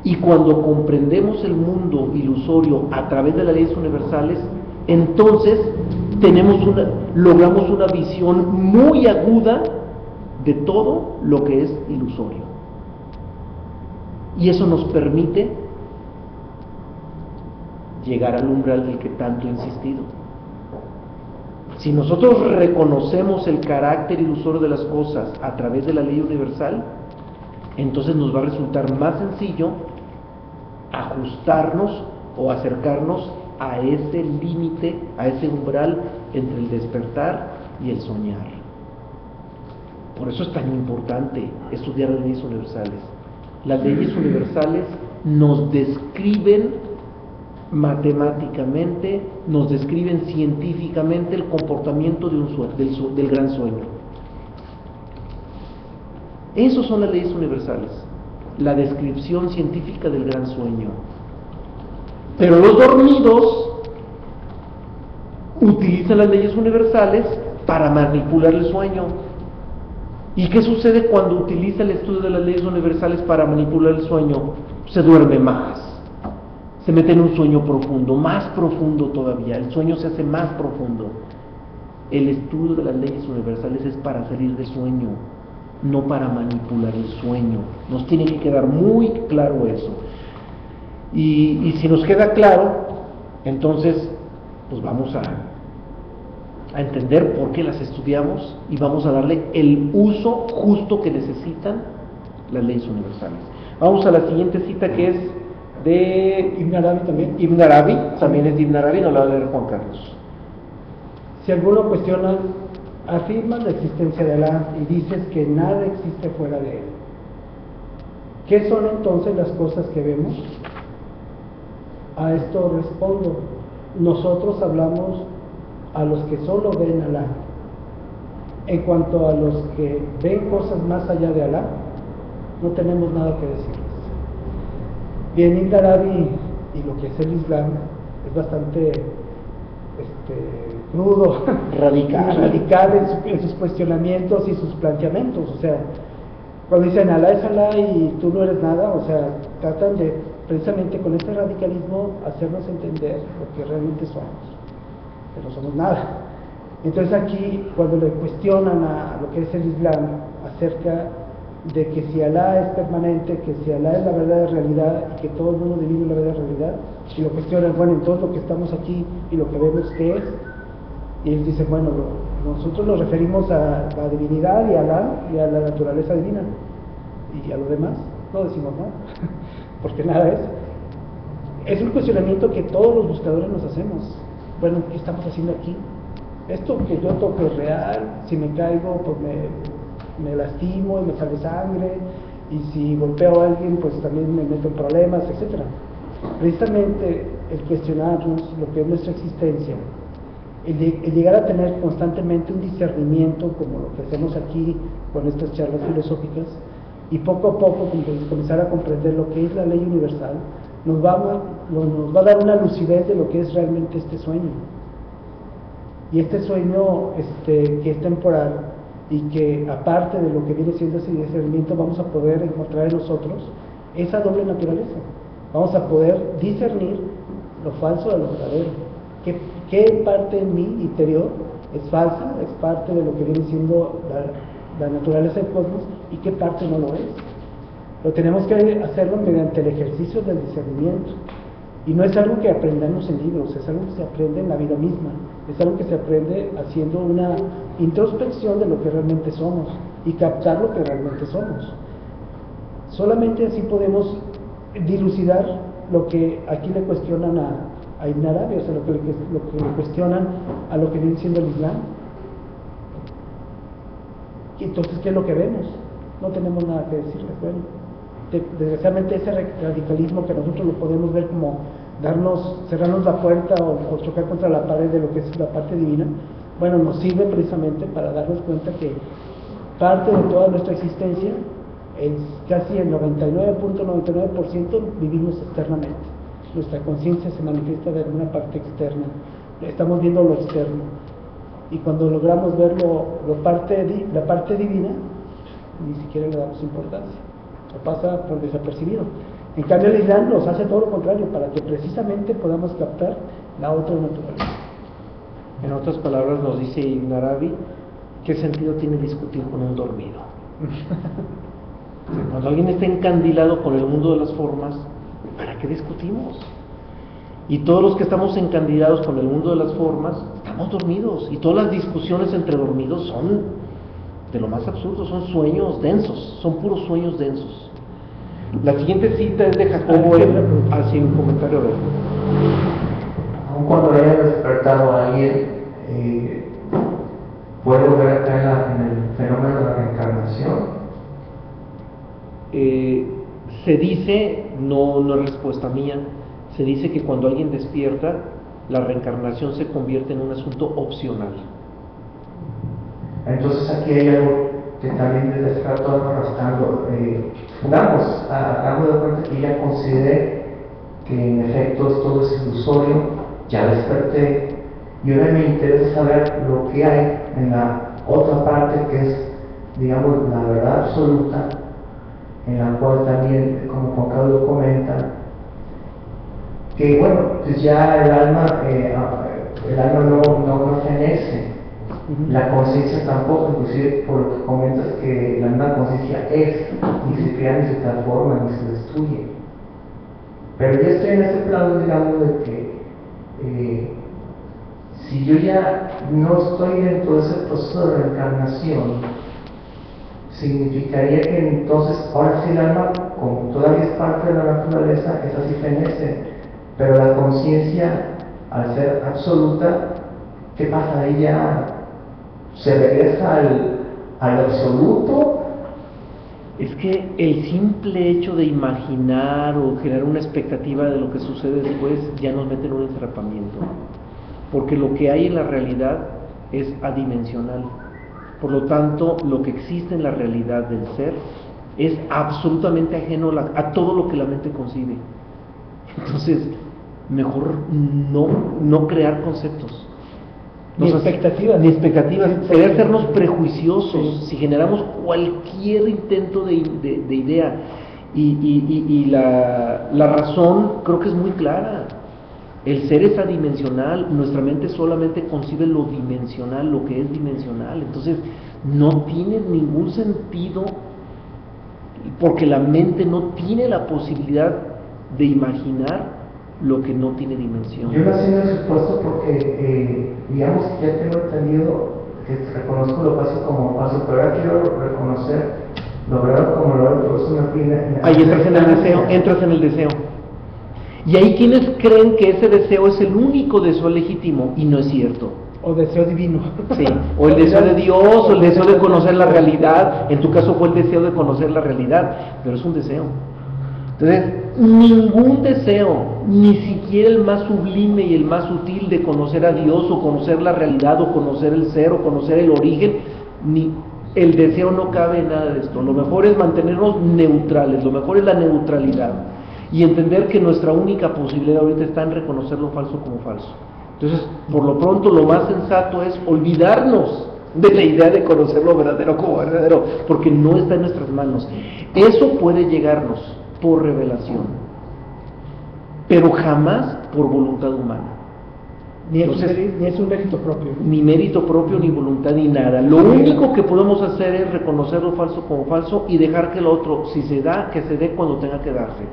Y cuando comprendemos el mundo ilusorio a través de las leyes universales, entonces logramos una visión muy aguda de todo lo que es ilusorio. Y eso nos permite llegar al umbral del que tanto he insistido. Si nosotros reconocemos el carácter ilusorio de las cosas a través de la ley universal, entonces nos va a resultar más sencillo ajustarnos o acercarnos a ese límite, a ese umbral entre el despertar y el soñar. Por eso es tan importante estudiar las leyes universales. Las leyes universales nos describen matemáticamente, nos describen científicamente el comportamiento de del gran sueño. Esas son las leyes universales, la descripción científica del gran sueño. Pero los dormidos utilizan las leyes universales para manipular el sueño. ¿Y qué sucede cuando utiliza el estudio de las leyes universales para manipular el sueño? Se duerme más, se mete en un sueño profundo, más profundo todavía, el sueño se hace más profundo. El estudio de las leyes universales es para salir del sueño, no para manipular el sueño. Nos tiene que quedar muy claro eso. Y si nos queda claro, entonces pues vamos a entender por qué las estudiamos y vamos a darle el uso justo que necesitan las leyes universales. Vamos a la siguiente cita, que es de Ibn Arabi también. Ibn Arabi, también es de Ibn Arabi, nos la va a leer Juan Carlos. Si alguno cuestiona, afirmas la existencia de Alá y dices que nada existe fuera de él. ¿Qué son entonces las cosas que vemos? A esto respondo, nosotros hablamos a los que solo ven a Alá. En cuanto a los que ven cosas más allá de Alá, no tenemos nada que decirles. Bien, Ibn Arabi y lo que es el Islam es bastante crudo, radical en sus cuestionamientos y sus planteamientos. O sea, cuando dicen Alá es Alá y tú no eres nada, o sea, tratan de, precisamente con este radicalismo, hacernos entender lo que realmente somos, que no somos nada. Entonces aquí, cuando le cuestionan a lo que es el Islam acerca de que si Alá es permanente, que si Alá es la verdadera realidad y que todo el mundo divino es la verdadera realidad, y lo cuestionan, bueno, entonces lo que estamos aquí y lo que vemos, ¿qué es? Y ellos dicen, bueno, nosotros nos referimos a la divinidad y a Alá y a la naturaleza divina, y a lo demás no decimos nada, porque nada es. Es un cuestionamiento que todos los buscadores nos hacemos. Bueno, ¿qué estamos haciendo aquí? Esto que yo toco es real, si me caigo, pues me lastimo y me sale sangre, y si golpeo a alguien, pues también me meto en problemas, etc. Precisamente el cuestionarnos lo que es nuestra existencia, el llegar a tener constantemente un discernimiento, como lo que hacemos aquí con estas charlas filosóficas, y poco a poco comenzar a comprender lo que es la ley universal, nos va a dar una lucidez de lo que es realmente este sueño. Y este sueño que es temporal, y que aparte de lo que viene siendo ese discernimiento vamos a poder encontrar en nosotros esa doble naturaleza. Vamos a poder discernir lo falso de lo verdadero. ¿Qué parte en mi interior es falsa, es parte de lo que viene siendo la naturaleza del cosmos, y qué parte no lo es? Pero tenemos que hacerlo mediante el ejercicio del discernimiento. Y no es algo que aprendamos en libros, es algo que se aprende en la vida misma, es algo que se aprende haciendo una introspección de lo que realmente somos y captar lo que realmente somos. Solamente así podemos dilucidar lo que aquí le cuestionan a Ibn Arabi, o sea, lo que le cuestionan a lo que viene siendo el Islam. Y entonces, ¿qué es lo que vemos? No tenemos nada que decirles. Bueno, desgraciadamente ese radicalismo que nosotros lo podemos ver como cerrarnos la puerta o chocar contra la pared de lo que es la parte divina, bueno, nos sirve precisamente para darnos cuenta que parte de toda nuestra existencia, casi el 99.99% vivimos externamente. Nuestra conciencia se manifiesta de alguna parte externa, estamos viendo lo externo, y cuando logramos ver la parte divina, ni siquiera le damos importancia, lo pasa por desapercibido. En cambio el Islam nos hace todo lo contrario, para que precisamente podamos captar la otra naturaleza. En otras palabras nos dice Ibn Arabi, ¿qué sentido tiene discutir con un dormido? Cuando alguien está encandilado con el mundo de las formas, ¿para qué discutimos? Y todos los que estamos encandilados con el mundo de las formas, estamos dormidos, y todas las discusiones entre dormidos son de lo más absurdo, son sueños densos, son puros sueños densos. La siguiente cita es de Jacobo, así un comentario de Aun cuando haya despertado a alguien, ¿puede volver a caer en el fenómeno de la reencarnación? Se dice, no es respuesta mía, se dice que cuando alguien despierta, la reencarnación se convierte en un asunto opcional. Entonces aquí hay algo que también desde hace rato arrastrando. Hagamos de cuenta que ya consideré que en efecto todo es ilusorio, ya desperté, y ahora me interesa saber lo que hay en la otra parte, que es, digamos, la verdad absoluta, en la cual también, como Juan Carlos comenta, que bueno, pues ya el alma no fenece. La conciencia tampoco, inclusive por lo que comentas, que la misma conciencia es, ni se crea, ni se transforma, ni se destruye. Pero yo estoy en ese plano, digamos, de que si yo ya no estoy dentro de ese proceso de reencarnación, significaría que entonces, ahora sí el alma, como todavía es parte de la naturaleza, esa sí fenece, pero la conciencia, al ser absoluta, ¿qué pasa? Ella se regresa al absoluto. Es que el simple hecho de imaginar o generar una expectativa de lo que sucede después ya nos mete en un entrapamiento, porque lo que hay en la realidad es adimensional. Por lo tanto, lo que existe en la realidad del ser es absolutamente ajeno a todo lo que la mente concibe. Entonces, mejor no crear conceptos. Ni expectativas. Ni expectativas. Sí, Sería hacernos prejuiciosos sí. si generamos cualquier intento de idea. Y la razón creo que es muy clara. El ser es adimensional, nuestra mente solamente concibe lo dimensional, lo que es dimensional. Entonces, no tiene ningún sentido, porque la mente no tiene la posibilidad de imaginar lo que no tiene dimensión. Yo nací en el supuesto porque, digamos que ya tengo entendido que reconozco lo básico como paso, pero ahora quiero reconocer lo verdadero como lo verdadero, por eso me pide. Ahí entras en el deseo. Y hay quienes creen que ese deseo es el único deseo legítimo, y no es cierto. O deseo divino. Sí, o el deseo de Dios, o el deseo de conocer la realidad. En tu caso fue el deseo de conocer la realidad, pero es un deseo. Entonces, ningún deseo, ni siquiera el más sublime y el más sutil de conocer a Dios, o conocer la realidad, o conocer el ser, o conocer el origen, ni el deseo no cabe en nada de esto. Lo mejor es mantenernos neutrales, lo mejor es la neutralidad, y entender que nuestra única posibilidad ahorita está en reconocer lo falso como falso. Entonces, por lo pronto, lo más sensato es olvidarnos de la idea de conocer lo verdadero como verdadero, porque no está en nuestras manos. Eso puede llegarnos por revelación, pero jamás por voluntad humana. Ni es un mérito propio. Ni mérito propio, ni voluntad, ni nada. Lo único que podemos hacer es reconocer lo falso como falso y dejar que lo otro, si se da, que se dé cuando tenga que darse.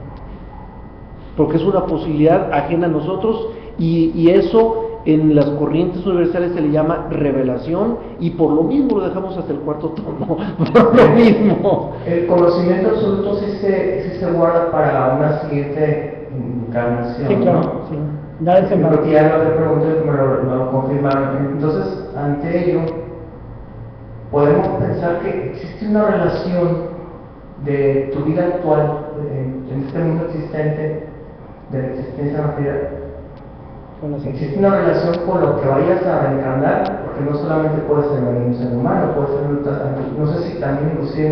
Porque es una posibilidad ajena a nosotros, y eso en las corrientes universales se le llama revelación, y por lo mismo lo dejamos hasta el cuarto tomo, por lo mismo. El conocimiento absoluto sí se guarda para una siguiente encarnación. Sí, claro. ¿no? Sí. Nada es en vano. Porque ya no te pregunté, me lo confirmaron. Entonces, ante ello, podemos pensar que existe una relación de tu vida actual, en este mundo existente, de la existencia material. Existe una relación con lo que vayas a reencarnar, porque no solamente puede ser en un ser humano, puede ser no sé si también inclusive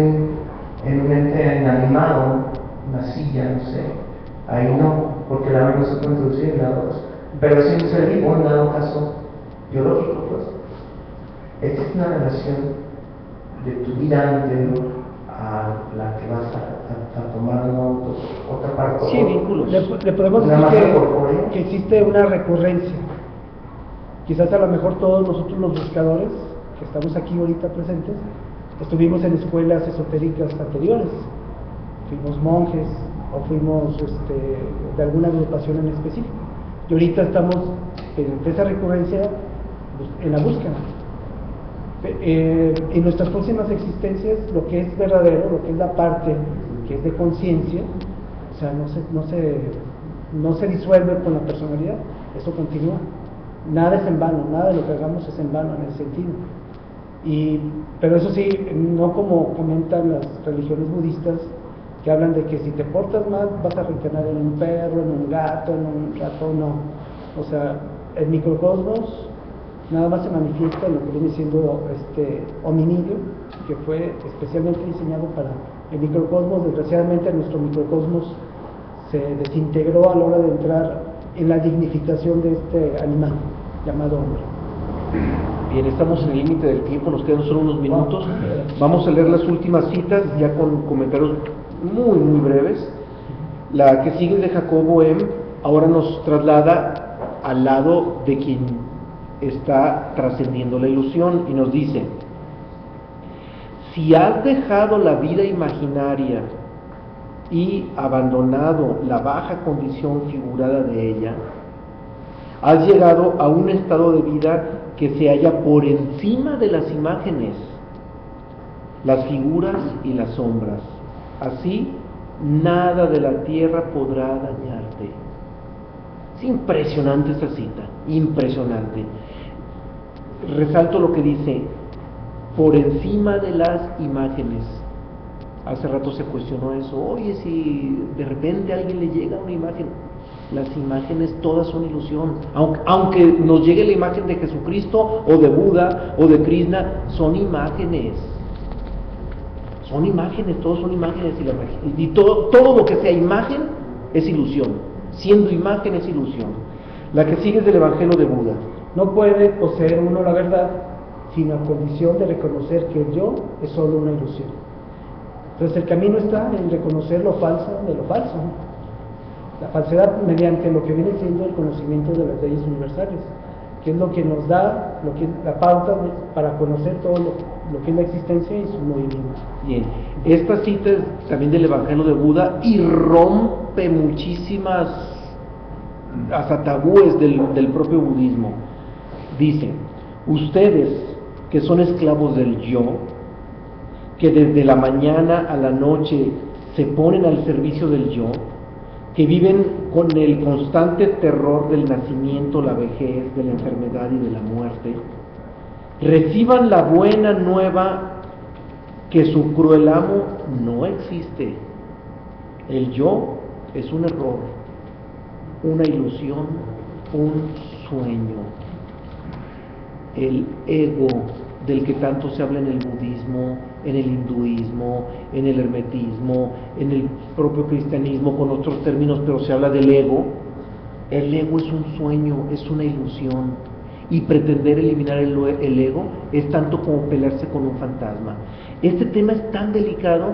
en un ente inanimado, una silla, no sé, ahí no, porque la mente no se puede introducir en dado caso, pero si un ser vivo, en dado caso biológico, pues, existe una relación de tu vida anterior a la que vas a tomar otra parte. Sí, vínculos. Le podemos decir que existe una recurrencia. Quizás a lo mejor todos nosotros los buscadores que estamos aquí ahorita presentes estuvimos en escuelas esotéricas anteriores, fuimos monjes o fuimos de alguna agrupación en específico, y ahorita estamos en esa recurrencia en la búsqueda. En nuestras próximas existencias, lo que es verdadero, lo que es la parte que es de conciencia, o sea, no se disuelve con la personalidad, eso continúa. Nada es en vano, nada de lo que hagamos es en vano en ese sentido. Pero eso sí, no como comentan las religiones budistas, que hablan de que si te portas mal vas a reencarnar en un perro, en un gato, en un ratón, no. O sea, el microcosmos nada más se manifiesta en lo que viene siendo hominillo, que fue especialmente diseñado para el microcosmos. Desgraciadamente nuestro microcosmos se desintegró a la hora de entrar en la dignificación de este animal llamado hombre. Bien, estamos en el límite del tiempo, nos quedan solo unos minutos. Vamos a leer las últimas citas ya con comentarios muy muy breves. La que sigue de Jacobo M. ahora nos traslada al lado de quien está trascendiendo la ilusión, y nos dice: si has dejado la vida imaginaria y abandonado la baja condición figurada de ella, has llegado a un estado de vida que se halla por encima de las imágenes, las figuras y las sombras. Así, nada de la tierra podrá dañarte. Es impresionante esta cita, impresionante. Resalto lo que dice, por encima de las imágenes. Hace rato se cuestionó eso. Oye, si de repente a alguien le llega una imagen, las imágenes todas son ilusión. Aunque nos llegue la imagen de Jesucristo o de Buda o de Krishna, son imágenes. Son imágenes, todos son imágenes, y todo lo que sea imagen es ilusión. Siendo imagen es ilusión. La que sigue es del Evangelio de Buda. No puede poseer uno la verdad, sino a condición de reconocer que el yo es solo una ilusión. Entonces el camino está en reconocer lo falso de lo falso. La falsedad mediante lo que viene siendo el conocimiento de las leyes universales, que es lo que nos da la pauta para conocer todo lo que es la existencia y su movimiento. Bien, esta cita es también del Evangelio de Buda y rompe muchísimas hasta tabúes del propio budismo. Dice, ustedes que son esclavos del yo, que desde la mañana a la noche se ponen al servicio del yo, que viven con el constante terror del nacimiento, la vejez, de la enfermedad y de la muerte, reciban la buena nueva que su cruel amo no existe. El yo es un error, una ilusión, un sueño. El ego del que tanto se habla en el budismo, en el hinduismo, en el hermetismo, en el propio cristianismo con otros términos, pero se habla del ego. El ego es un sueño, es una ilusión, y pretender eliminar el ego es tanto como pelearse con un fantasma. Este tema es tan delicado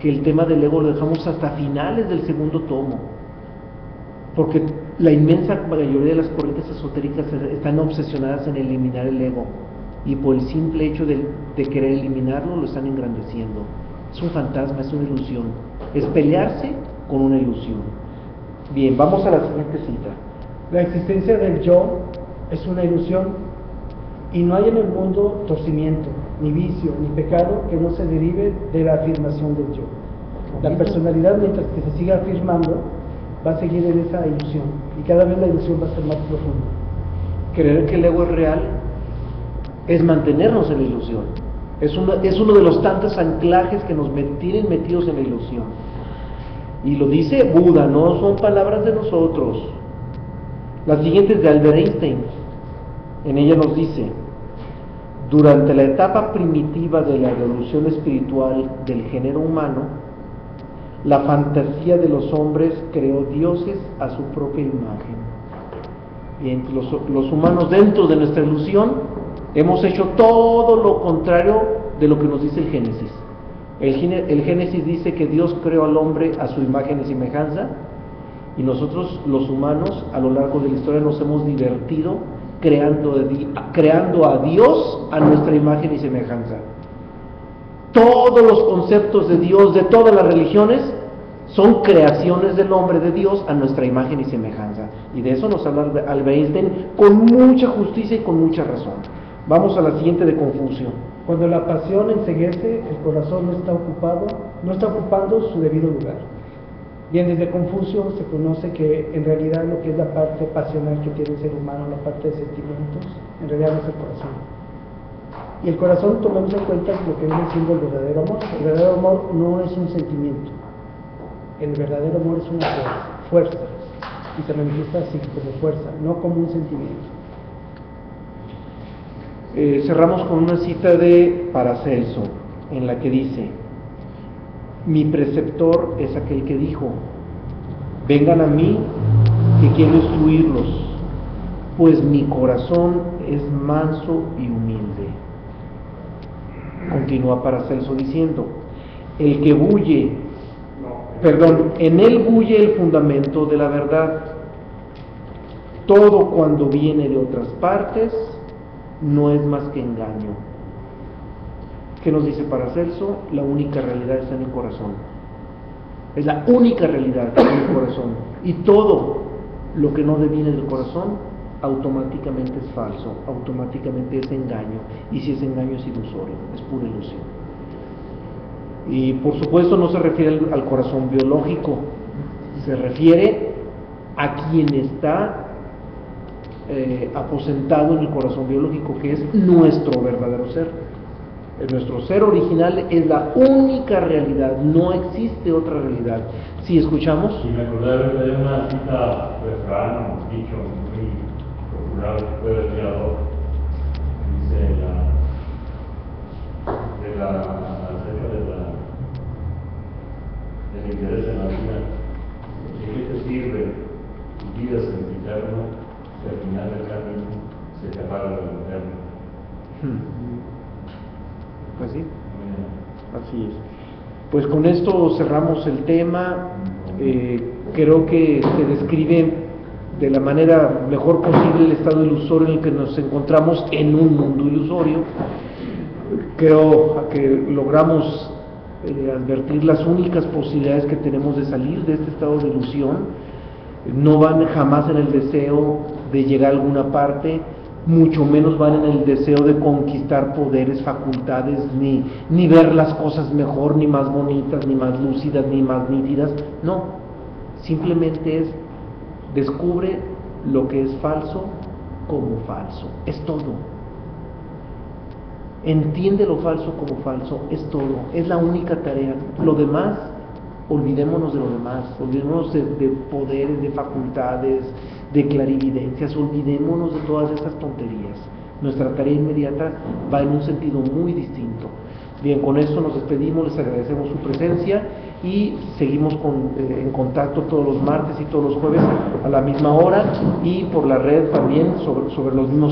que el tema del ego lo dejamos hasta finales del segundo tomo, porque la inmensa mayoría de las corrientes esotéricas están obsesionadas en eliminar el ego, y por el simple hecho de querer eliminarlo lo están engrandeciendo. Es un fantasma, es una ilusión, es pelearse con una ilusión. Bien, vamos a la siguiente cita. La existencia del yo es una ilusión, y no hay en el mundo torcimiento, ni vicio, ni pecado que no se derive de la afirmación del yo. La personalidad, mientras que se siga afirmando, va a seguir en esa ilusión, y cada vez la ilusión va a ser más profunda. Creer que el ego es real es mantenernos en la ilusión. Es uno de los tantos anclajes que nos tienen metidos en la ilusión. Y lo dice Buda, no son palabras de nosotros. La siguiente es de Albert Einstein. En ella nos dice: durante la etapa primitiva de la evolución espiritual del género humano, la fantasía de los hombres creó dioses a su propia imagen. Bien, los humanos, dentro de nuestra ilusión, hemos hecho todo lo contrario de lo que nos dice el Génesis. El Génesis dice que Dios creó al hombre a su imagen y semejanza, y nosotros, los humanos, a lo largo de la historia nos hemos divertido creando a Dios a nuestra imagen y semejanza. Todos los conceptos de Dios, de todas las religiones, son creaciones del hombre de Dios a nuestra imagen y semejanza. Y de eso nos habla Albert Einstein con mucha justicia y con mucha razón. Vamos a la siguiente de Confucio. Cuando la pasión enceguece, el corazón no está ocupando su debido lugar. Bien, desde Confucio se conoce que en realidad lo que es la parte pasional que tiene el ser humano, la parte de sentimientos, en realidad no es el corazón. Y el corazón, tomemos en cuenta lo que viene siendo el verdadero amor. El verdadero amor no es un sentimiento. El verdadero amor es una fuerza, y se manifiesta así, como fuerza, no como un sentimiento. Cerramos con una cita de Paracelso, en la que dice: mi preceptor es aquel que dijo: vengan a mí, que quiero instruirlos, pues mi corazón es manso y humilde. Continúa Paracelso diciendo: el que bulle, en él bulle el fundamento de la verdad. Todo cuando viene de otras partes no es más que engaño. ¿Qué nos dice Paracelso? La única realidad está en el corazón. Es la única realidad del corazón. Y todo lo que no deviene del corazón automáticamente es falso, automáticamente es engaño. Y si es engaño es ilusorio, es pura ilusión. Y por supuesto no se refiere al corazón biológico, se refiere a quien está aposentado en el corazón biológico, que es nuestro verdadero ser. Nuestro ser original es la única realidad, no existe otra realidad. Si escuchamos. Y me acordé de una cita, refrán, dicho muy popular que fue del creador, dice acerca del interés en la vida. ¿De qué te sirve tu vida sempiterno si al final del camino se te apaga la linterna? Pues sí, así es. Pues con esto cerramos el tema. Creo que se describe de la manera mejor posible el estado ilusorio en el que nos encontramos en un mundo ilusorio. Creo que logramos advertir las únicas posibilidades que tenemos de salir de este estado de ilusión. No van jamás en el deseo de llegar a alguna parte, mucho menos van en el deseo de conquistar poderes, facultades, ni ver las cosas mejor, ni más bonitas, ni más lúcidas, ni más nítidas. No, simplemente es descubre lo que es falso como falso, es todo. Entiende lo falso como falso, es todo, es la única tarea. Lo demás, olvidémonos de lo demás, olvidémonos de poderes, de facultades, de clarividencias, olvidémonos de todas esas tonterías. Nuestra tarea inmediata va en un sentido muy distinto. Bien, con esto nos despedimos, les agradecemos su presencia y seguimos en contacto todos los martes y todos los jueves a la misma hora y por la red también sobre los mismos